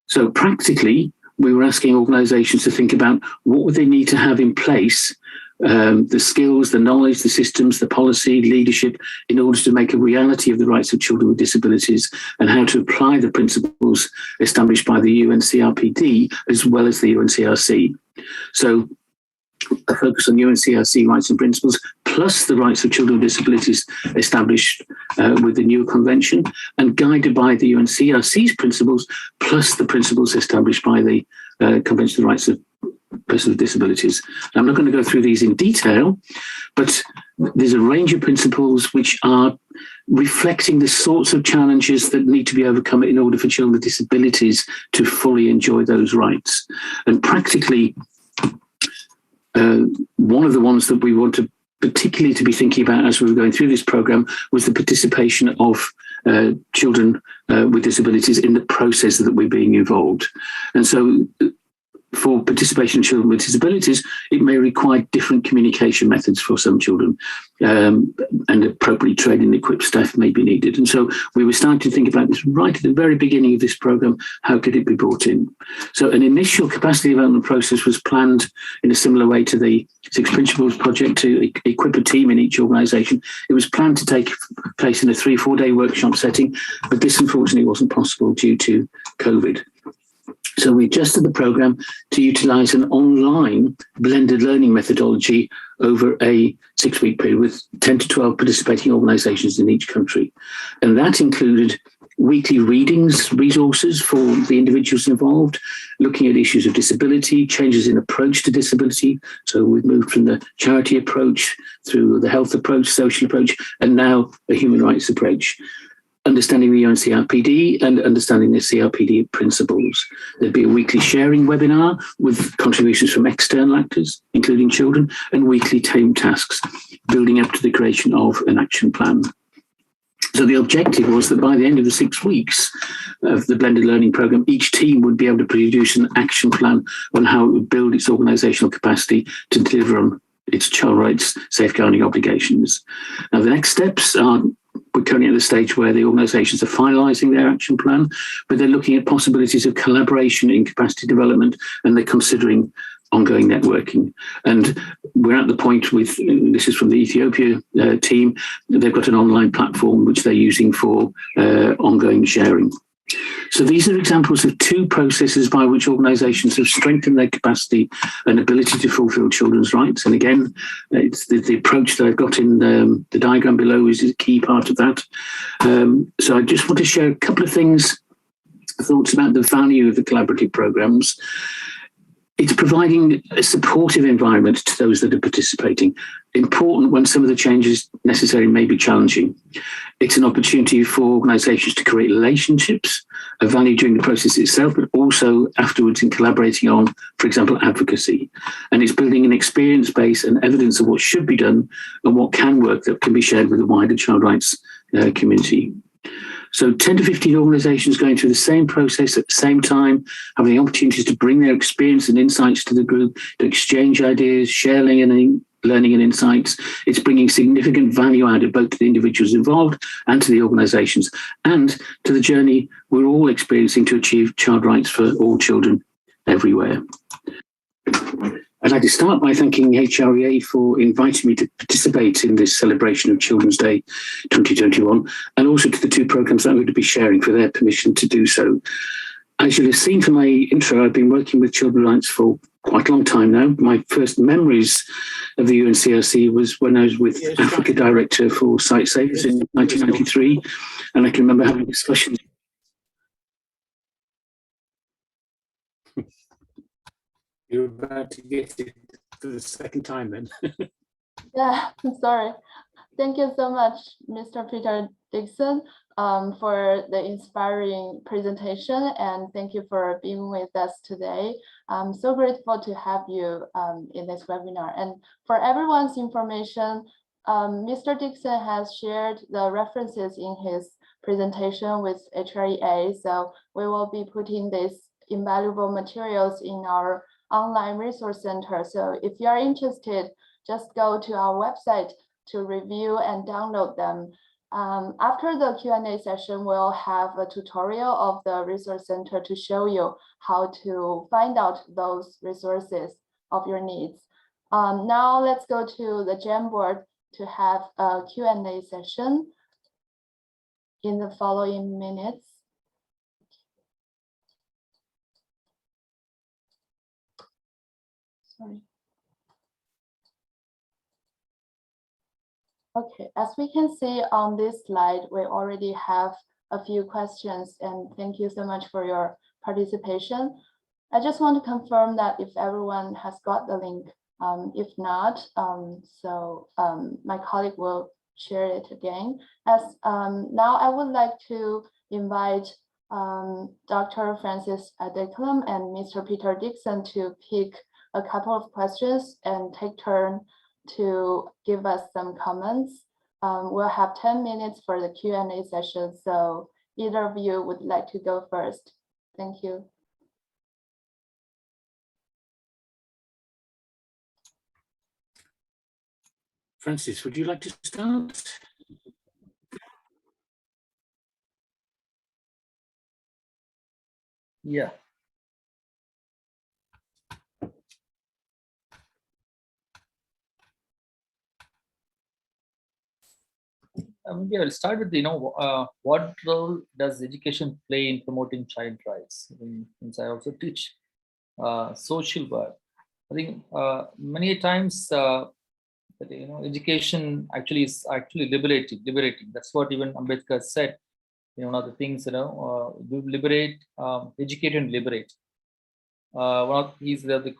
So practically, we were asking organisations to think about what would they need to have in place, the skills, the knowledge, the systems, the policy, leadership, in order to make a reality of the rights of children with disabilities, and how to apply the principles established by the UNCRPD as well as the UNCRC. So a focus on UNCRC rights and principles, plus the rights of children with disabilities established with the new convention, and guided by the UNCRC's principles, plus the principles established by the Convention on the Rights of Persons with Disabilities. Now, I'm not going to go through these in detail, but there's a range of principles which are reflecting the sorts of challenges that need to be overcome in order for children with disabilities to fully enjoy those rights. And practically, one of the ones that we want to particularly to be thinking about as we were going through this programme was the participation of children with disabilities in the process that we're being involved. And so for participation of children with disabilities, it may require different communication methods for some children, and appropriately trained and equipped staff may be needed. And so we were starting to think about this right at the very beginning of this programme. How could it be brought in? So an initial capacity development process was planned in a similar way to the Six Principles project to equip a team in each organisation. It was planned to take place in a 3-4 day workshop setting, but this unfortunately wasn't possible due to COVID. So we adjusted the programme to utilise an online blended learning methodology over a 6-week period with 10 to 12 participating organisations in each country. And that included weekly readings, resources for the individuals involved, looking at issues of disability, changes in approach to disability. So we've moved from the charity approach through the health approach, social approach, and now a human rights approach. Understanding the UNCRPD and understanding the CRPD principles. There'd be a weekly sharing webinar with contributions from external actors, including children, and weekly team tasks, building up to the creation of an action plan. So the objective was that by the end of the 6 weeks of the blended learning program, each team would be able to produce an action plan on how it would build its organisational capacity to deliver on its child rights safeguarding obligations. Now, the next steps are, we're currently at the stage where the organisations are finalising their action plan, but they're looking at possibilities of collaboration in capacity development, and they're considering ongoing networking. And we're at the point with, this is from the Ethiopia team, they've got an online platform which they're using for ongoing sharing. So these are examples of 2 processes by which organisations have strengthened their capacity and ability to fulfil children's rights. And again, it's the approach that I've got in the diagram below is a key part of that. So I just want to share a couple of things, thoughts about the value of the collaborative programmes. It's providing a supportive environment to those that are participating, important when some of the changes necessary may be challenging. It's an opportunity for organisations to create relationships of value during the process itself, but also afterwards in collaborating on, for example, advocacy. And it's building an experience base and evidence of what should be done and what can work that can be shared with the wider child rights community. So 10 to 15 organisations going through the same process at the same time, having the opportunities to bring their experience and insights to the group, to exchange ideas, share learning and insights. It's bringing significant value added both to the individuals involved and to the organisations and to the journey we're all experiencing to achieve child rights for all children everywhere. I'd like to start by thanking HREA for inviting me to participate in this celebration of Children's Day 2021, and also to the 2 programmes that I'm going to be sharing for their permission to do so. As you'll have seen from my intro, I've been working with children's rights for quite a long time now. My first memories of the UNCRC was when I was with Africa Director for Site Savers in 1993, and I can remember having discussions. You're about to get it for the second time then. Yeah, I'm sorry. Thank you so much, Mr. Peter Dixon, for the inspiring presentation, and thank you for being with us today. I'm so grateful to have you in this webinar. And for everyone's information, Mr. Dixon has shared the references in his presentation with HREA, so we will be putting these invaluable materials in our online resource center. So if you are interested, just go to our website to review and download them. After the Q&A session, we'll have a tutorial of the resource center to show you how to find out those resources of your needs. Now let's go to the Jamboard to have a Q&A session in the following minutes. Sorry. Okay, as we can see on this slide, we already have a few questions, and thank you so much for your participation. I just want to confirm that if everyone has got the link. If not, my colleague will share it again. Now I would like to invite Dr. Francis Adaikalam and Mr. Peter Dixon to pick a couple of questions and take turn to give us some comments. We'll have 10 minutes for the Q&A session, so either of you would like to go first. Thank you. Francis, would you like to start? Yeah. Yeah, we'll start with, what role does education play in promoting child rights? Since I also teach social work, I think many times, education actually is actually liberating. That's what even Ambedkar said. One of the things, liberate, educate and liberate. He's the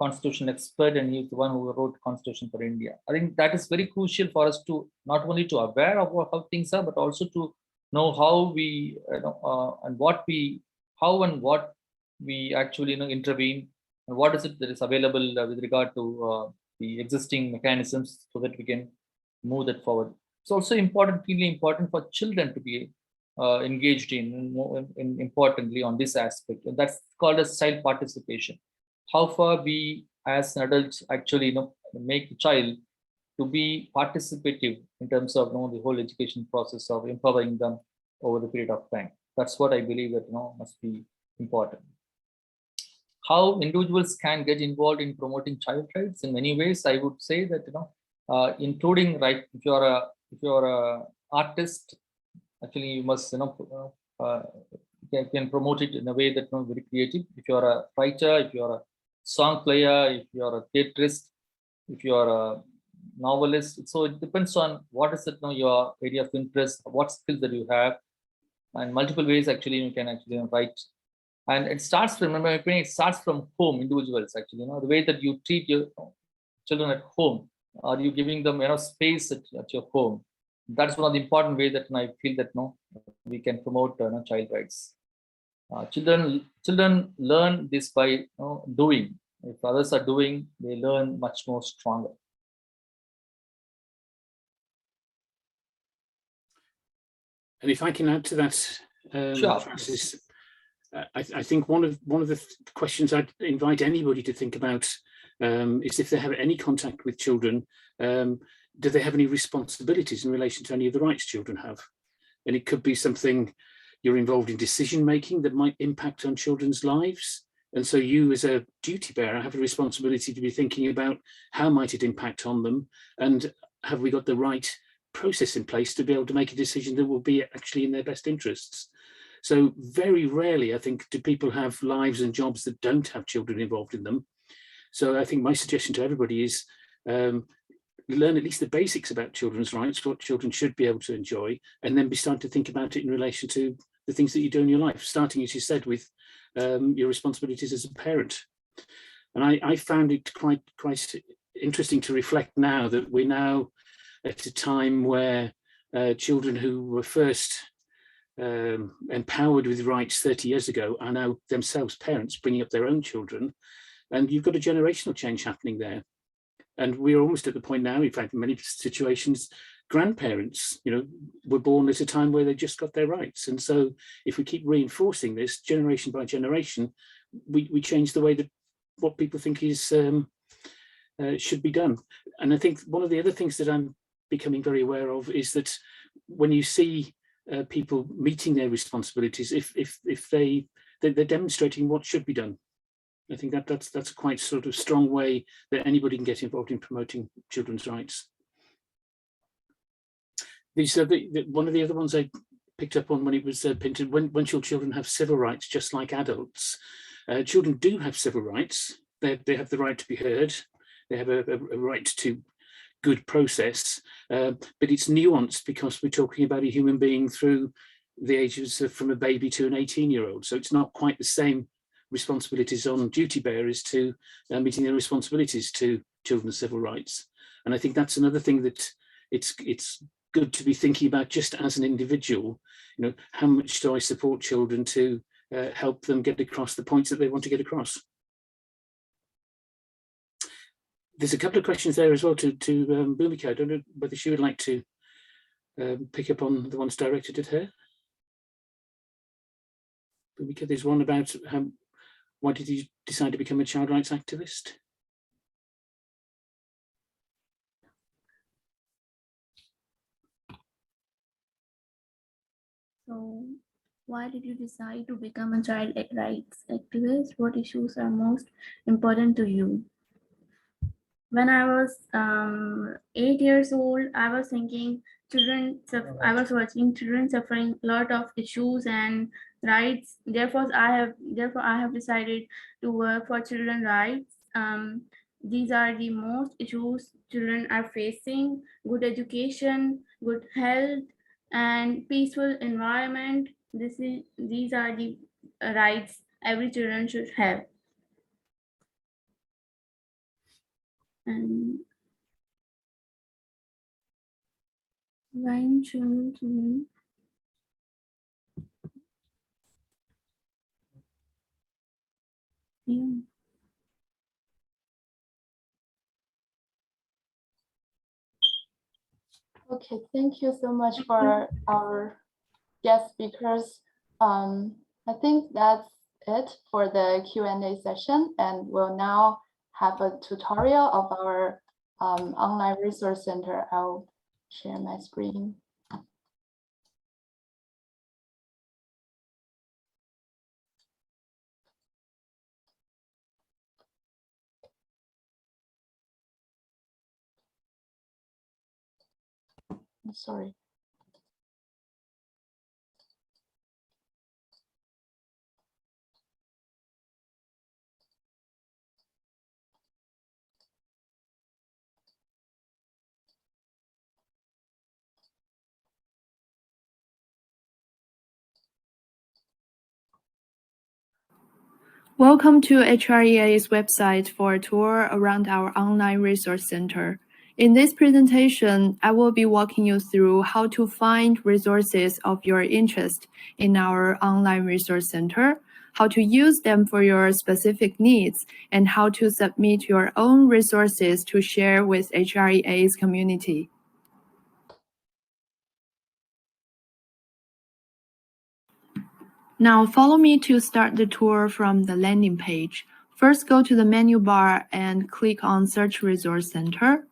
constitution expert, and he's the one who wrote Constitution for India. I think that is very crucial for us to not only to aware of how things are, but also to know how we, and what we, how and what we actually intervene, and what is it that is available with regard to the existing mechanisms, so that we can move that forward. It's also important, really important for children to be engaged in importantly on this aspect, and that's called as child participation. How far we as adults actually make the child to be participative in terms of the whole education process of empowering them over the period of time. That's what I believe that must be important. How individuals can get involved in promoting child rights in many ways. I would say that including, right, if you're a artist, actually you must can promote it in a way that very creative. If you're a writer, if you're a song player, if you're a theatrist, if you're a novelist, so it depends on what is it your area of interest, what skills that you have, and multiple ways actually you can actually write. And it starts from, remember, it starts from home, individuals actually, the way that you treat your children at home. Are you giving them space at your home? That's one of the important ways that I feel that we can promote child rights. Children learn this by doing. If others are doing, they learn much more stronger. And if I can add to that, Sure. Francis, I think one of the questions I'd invite anybody to think about is if they have any contact with children, do they have any responsibilities in relation to any of the rights children have? And it could be something, you're involved in decision making that might impact on children's lives. And so you as a duty bearer have a responsibility to be thinking about how might it impact on them, and have we got the right process in place to be able to make a decision that will be actually in their best interests. So very rarely, I think, do people have lives and jobs that don't have children involved in them. So I think my suggestion to everybody is learn at least the basics about children's rights, what children should be able to enjoy, and then be starting to think about it in relation to the things that you do in your life, starting, as you said, with your responsibilities as a parent. And I found it quite interesting to reflect now that we're now at a time where children who were first empowered with rights 30 years ago are now themselves parents, bringing up their own children, and you've got a generational change happening there. And we're almost at the point now, in fact, in many situations, grandparents, were born at a time where they just got their rights. And so if we keep reinforcing this generation by generation, we change the way that what people think is should be done. And I think one of the other things that I'm becoming very aware of is that when you see people meeting their responsibilities, if they're demonstrating what should be done. I think that's a quite sort of strong way that anybody can get involved in promoting children's rights. These are one of the other ones I picked up on when it was printed. When children have civil rights, just like adults, children do have civil rights. They have the right to be heard. They have a right to good process, but it's nuanced because we're talking about a human being through the ages of from a baby to an 18-year-old. So it's not quite the same responsibilities on duty bearers to meeting their responsibilities to children's civil rights. And I think that's another thing that it's good to be thinking about just as an individual. How much do I support children to help them get across the points that they want to get across? There's a couple of questions there as well to Bhumika. I don't know whether she would like to pick up on the ones directed at her. Bhumika, there's one about why did you decide to become a child rights activist? So why did you decide to become a child rights activist? What issues are most important to you? When I was 8 years old, I was thinking I was watching children suffering a lot of issues and rights. Therefore, I have decided to work for children rights. These are the most issues children are facing: good education, good health, and peaceful environment. These are the rights every children should have. And when children yeah. Okay, thank you so much for our guest speakers. I think that's it for the Q&A session, and we'll now have a tutorial of our online resource center. I'll share my screen. I'm sorry. Welcome to HREA's website for a tour around our online resource center. In this presentation, I will be walking you through how to find resources of your interest in our online resource center, how to use them for your specific needs, and how to submit your own resources to share with HREA's community. Now follow me to start the tour from the landing page. First, go to the menu bar and click on Search Resource Center.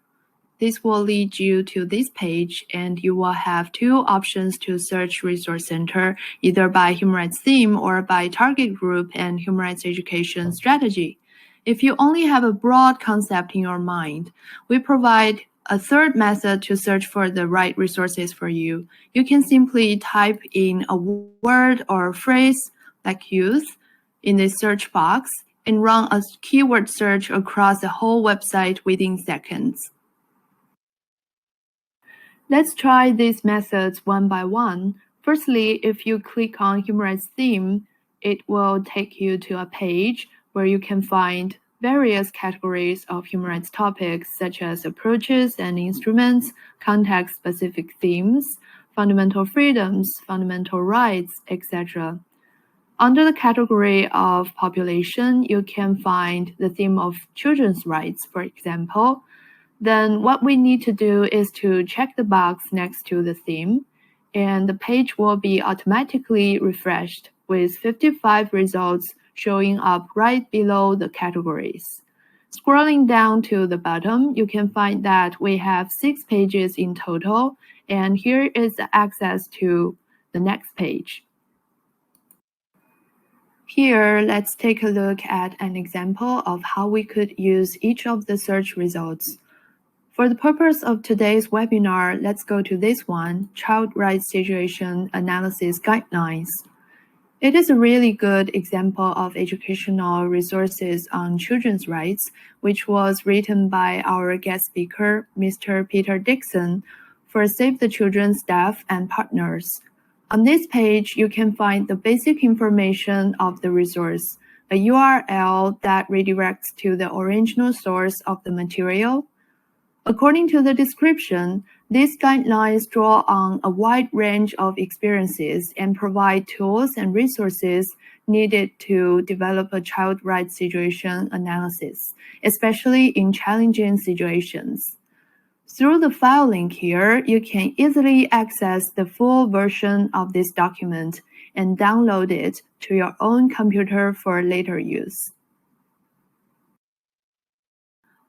This will lead you to this page, and you will have two options to search Resource Center, either by human rights theme or by target group and human rights education strategy. If you only have a broad concept in your mind, we provide a third method to search for the right resources for you. You can simply type in a word or a phrase like youth in the search box and run a keyword search across the whole website within seconds. Let's try these methods one by one. Firstly, if you click on Human Rights Theme, it will take you to a page where you can find various categories of human rights topics, such as approaches and instruments, context-specific themes, fundamental freedoms, fundamental rights, etc. Under the category of population, you can find the theme of children's rights, for example. Then what we need to do is to check the box next to the theme, and the page will be automatically refreshed with 55 results showing up right below the categories. Scrolling down to the bottom, you can find that we have 6 pages in total, and here is the access to the next page. Here, let's take a look at an example of how we could use each of the search results. For the purpose of today's webinar, let's go to this one, Child Rights Situation Analysis Guidelines. It is a really good example of educational resources on children's rights, which was written by our guest speaker, Mr. Peter Dixon, for Save the Children staff and partners. On this page, you can find the basic information of the resource, a URL that redirects to the original source of the material. According to the description, these guidelines draw on a wide range of experiences and provide tools and resources needed to develop a child rights situation analysis, especially in challenging situations. Through the file link here, you can easily access the full version of this document and download it to your own computer for later use.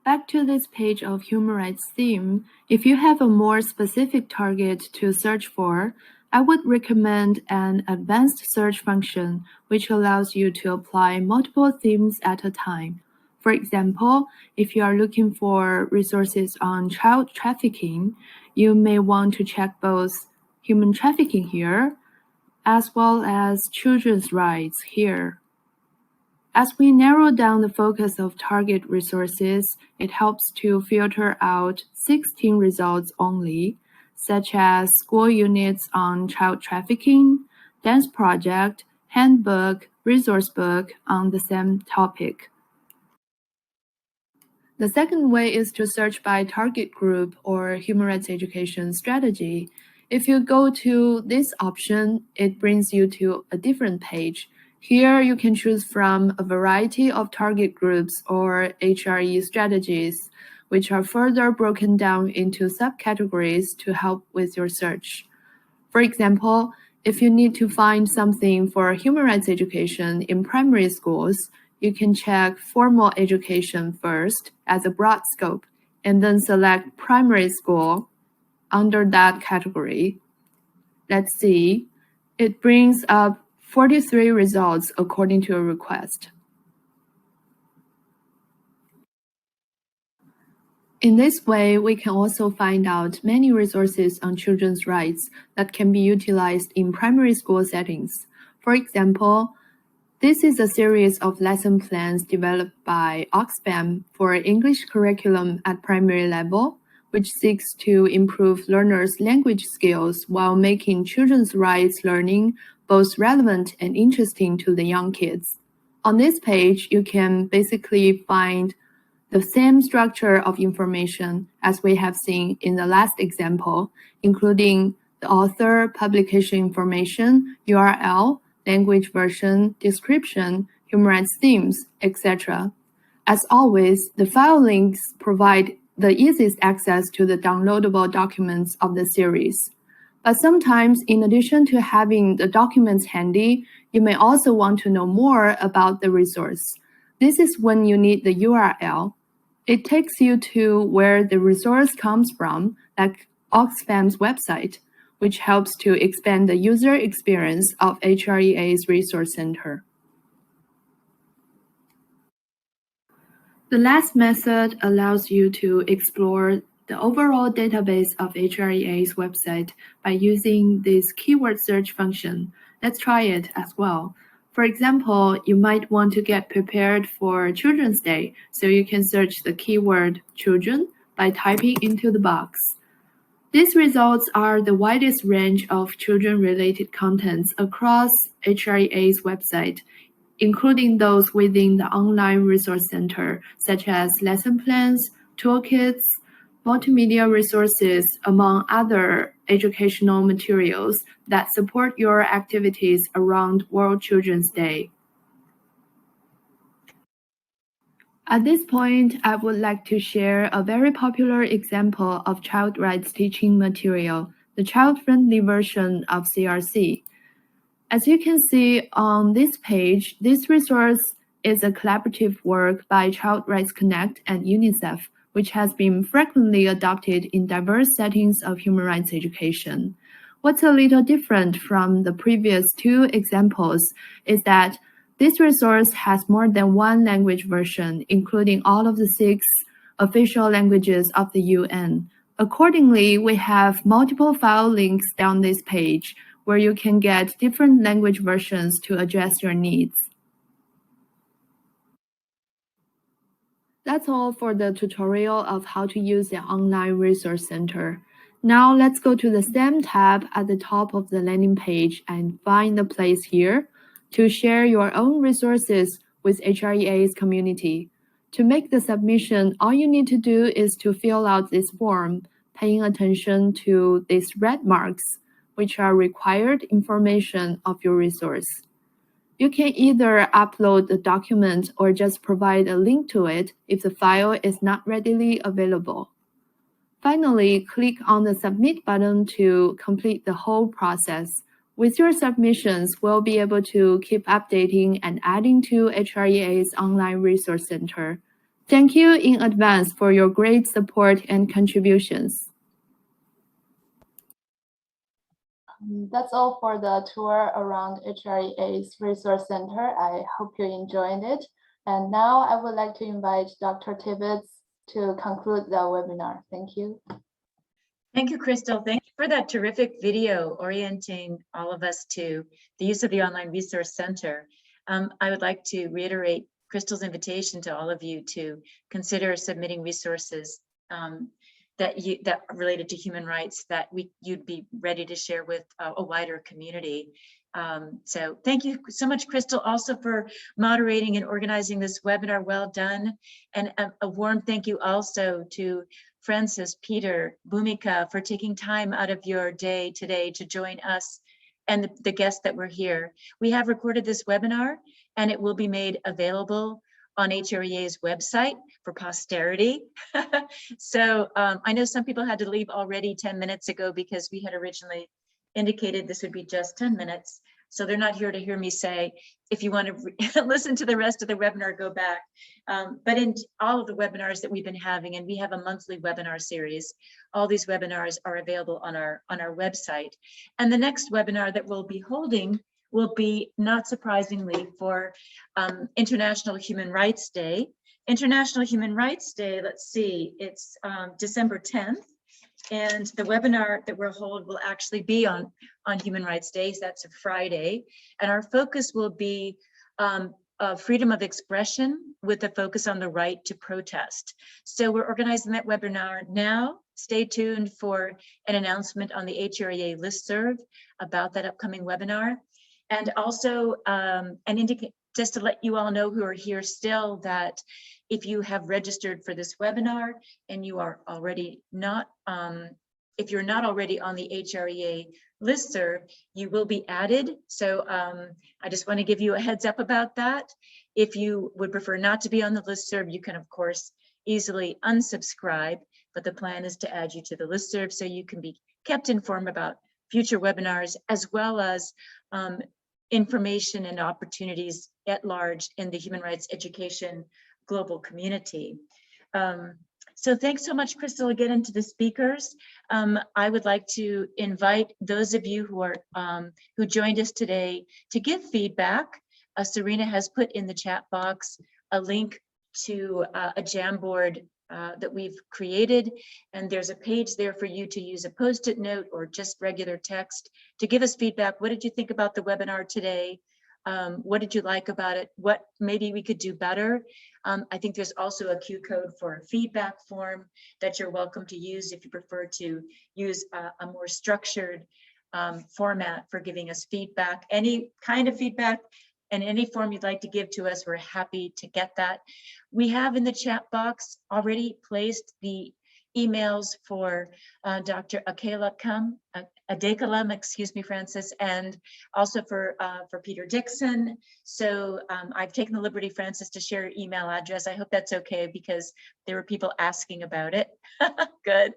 Back to this page of human rights theme, if you have a more specific target to search for, I would recommend an advanced search function, which allows you to apply multiple themes at a time. For example, if you are looking for resources on child trafficking, you may want to check both human trafficking here, as well as children's rights here. As we narrow down the focus of target resources, it helps to filter out 16 results only, such as school units on child trafficking, dance project, handbook, resource book on the same topic. The second way is to search by target group or human rights education strategy. If you go to this option, it brings you to a different page. Here you can choose from a variety of target groups or HRE strategies, which are further broken down into subcategories to help with your search. For example, if you need to find something for human rights education in primary schools, you can check formal education first as a broad scope, and then select primary school under that category. Let's see, it brings up 43 results according to a request. In this way, we can also find out many resources on children's rights that can be utilized in primary school settings. For example, this is a series of lesson plans developed by Oxfam for English curriculum at primary level, which seeks to improve learners' language skills while making children's rights learning both relevant and interesting to the young kids. On this page, you can basically find the same structure of information as we have seen in the last example, including the author, publication information, URL, language version, description, human rights themes, etc. As always, the file links provide the easiest access to the downloadable documents of the series. But sometimes, in addition to having the documents handy, you may also want to know more about the resource. This is when you need the URL. It takes you to where the resource comes from, like Oxfam's website, which helps to expand the user experience of HREA's Resource Center. The last method allows you to explore the overall database of HREA's website by using this keyword search function. Let's try it as well. For example, you might want to get prepared for Children's Day, so you can search the keyword children by typing into the box. These results are the widest range of children-related contents across HREA's website, including those within the online resource center, such as lesson plans, toolkits, multimedia resources, among other educational materials that support your activities around World Children's Day. At this point, I would like to share a very popular example of child rights teaching material, the child-friendly version of CRC. As you can see on this page, this resource is a collaborative work by Child Rights Connect and UNICEF, which has been frequently adopted in diverse settings of human rights education. What's a little different from the previous two examples is that this resource has more than one language version, including all of the 6 official languages of the UN. Accordingly, we have multiple file links down this page where you can get different language versions to address your needs. That's all for the tutorial of how to use the online resource center. Now let's go to the STEM tab at the top of the landing page and find the place here to share your own resources with HREA's community. To make the submission, all you need to do is to fill out this form, paying attention to these red marks, which are required information of your resource. You can either upload the document or just provide a link to it if the file is not readily available. Finally, click on the Submit button to complete the whole process. With your submissions, we'll be able to keep updating and adding to HREA's online resource center. Thank you in advance for your great support and contributions. That's all for the tour around HREA's Resource Center. I hope you enjoyed it. And now I would like to invite Dr. Tibbetts to conclude the webinar. Thank you. Thank you, Crystal. Thank you for that terrific video orienting all of us to the use of the Online Resource Center. I would like to reiterate Crystal's invitation to all of you to consider submitting resources that related to human rights that you'd be ready to share with a wider community. So thank you so much, Crystal, also for moderating and organizing this webinar. Well done. And a warm thank you also to Francis, Peter, Bhumika for taking time out of your day today to join us and the guests that were here. We have recorded this webinar and it will be made available on HREA's website for posterity. So I know some people had to leave already 10 minutes ago because we had originally indicated this would be just 10 minutes. So they're not here to hear me say, if you want to listen to the rest of the webinar, go back. But in all of the webinars that we've been having, and we have a monthly webinar series, all these webinars are available on our website. And the next webinar that we'll be holding will be, not surprisingly, for International Human Rights Day. International Human Rights Day, let's see, it's December 10th. And the webinar that we'll hold will actually be on Human Rights Days. That's a Friday. And our focus will be freedom of expression with a focus on the right to protest. So we're organizing that webinar now. Stay tuned for an announcement on the HREA listserv about that upcoming webinar. And also just to let you all know who are here still, that if you have registered for this webinar and you are already not, if you're not already on the HREA listserv, you will be added. So I just want to give you a heads up about that. If you would prefer not to be on the listserv, you can of course easily unsubscribe, but the plan is to add you to the listserv so you can be kept informed about future webinars, as well as information and opportunities at large in the human rights education global community. So thanks so much, Crystal, again, and to the speakers. I would like to invite those of you who are who joined us today to give feedback. Serena has put in the chat box a link to a Jamboard that we've created, and there's a page there for you to use a post-it note or just regular text to give us feedback. What did you think about the webinar today? What did you like about it? What maybe we could do better? I think there's also a Q code for a feedback form that you're welcome to use if you prefer to use a more structured format for giving us feedback. Any kind of feedback and any form you'd like to give to us, we're happy to get that. We have in the chat box already placed the emails for Dr. Adaikalam, excuse me, Francis, and also for Peter Dixon. So I've taken the liberty, Francis, to share your email address. I hope that's okay because there were people asking about it. Good.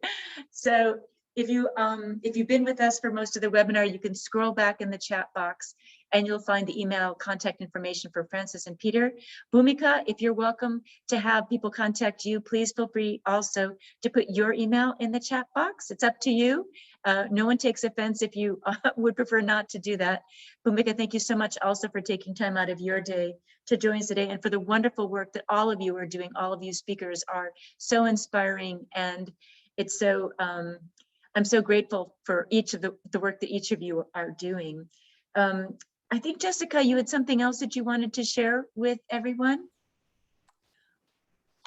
So if you've been with us for most of the webinar, you can scroll back in the chat box and you'll find the email contact information for Francis and Peter. Bhumika, if you're welcome to have people contact you, please feel free also to put your email in the chat box. It's up to you. No one takes offense if you would prefer not to do that. Bhumika, thank you so much also for taking time out of your day to join us today and for the wonderful work that all of you are doing. All of you speakers are so inspiring, and it's so, I'm so grateful for each of the work that each of you are doing. I think, Jessica, you had something else that you wanted to share with everyone?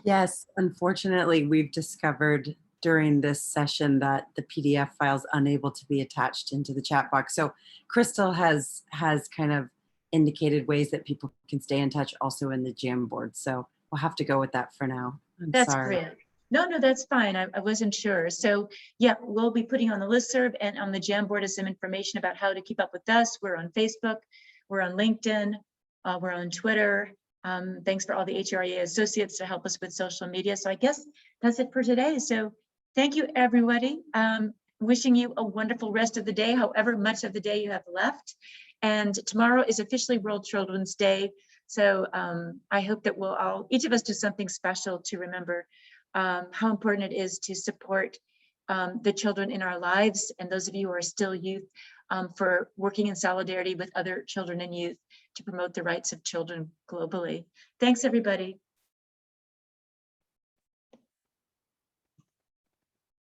Yes, unfortunately, we've discovered during this session that the PDF file is unable to be attached into the chat box. So Crystal has kind of indicated ways that people can stay in touch also in the Jamboard. So we'll have to go with that for now. That's sorry. great. No, that's fine. I wasn't sure. So yeah, we'll be putting on the listserv and on the Jamboard is some information about how to keep up with us. We're on Facebook, we're on LinkedIn, we're on Twitter. Thanks for all the HREA associates to help us with social media. So I guess that's it for today. So thank you, everybody. Wishing you a wonderful rest of the day, however much of the day you have left. And tomorrow is officially World Children's Day. So I hope that we'll all, each of us, do something special to remember how important it is to support the children in our lives, and those of you who are still youth, for working in solidarity with other children and youth to promote the rights of children globally. Thanks, everybody.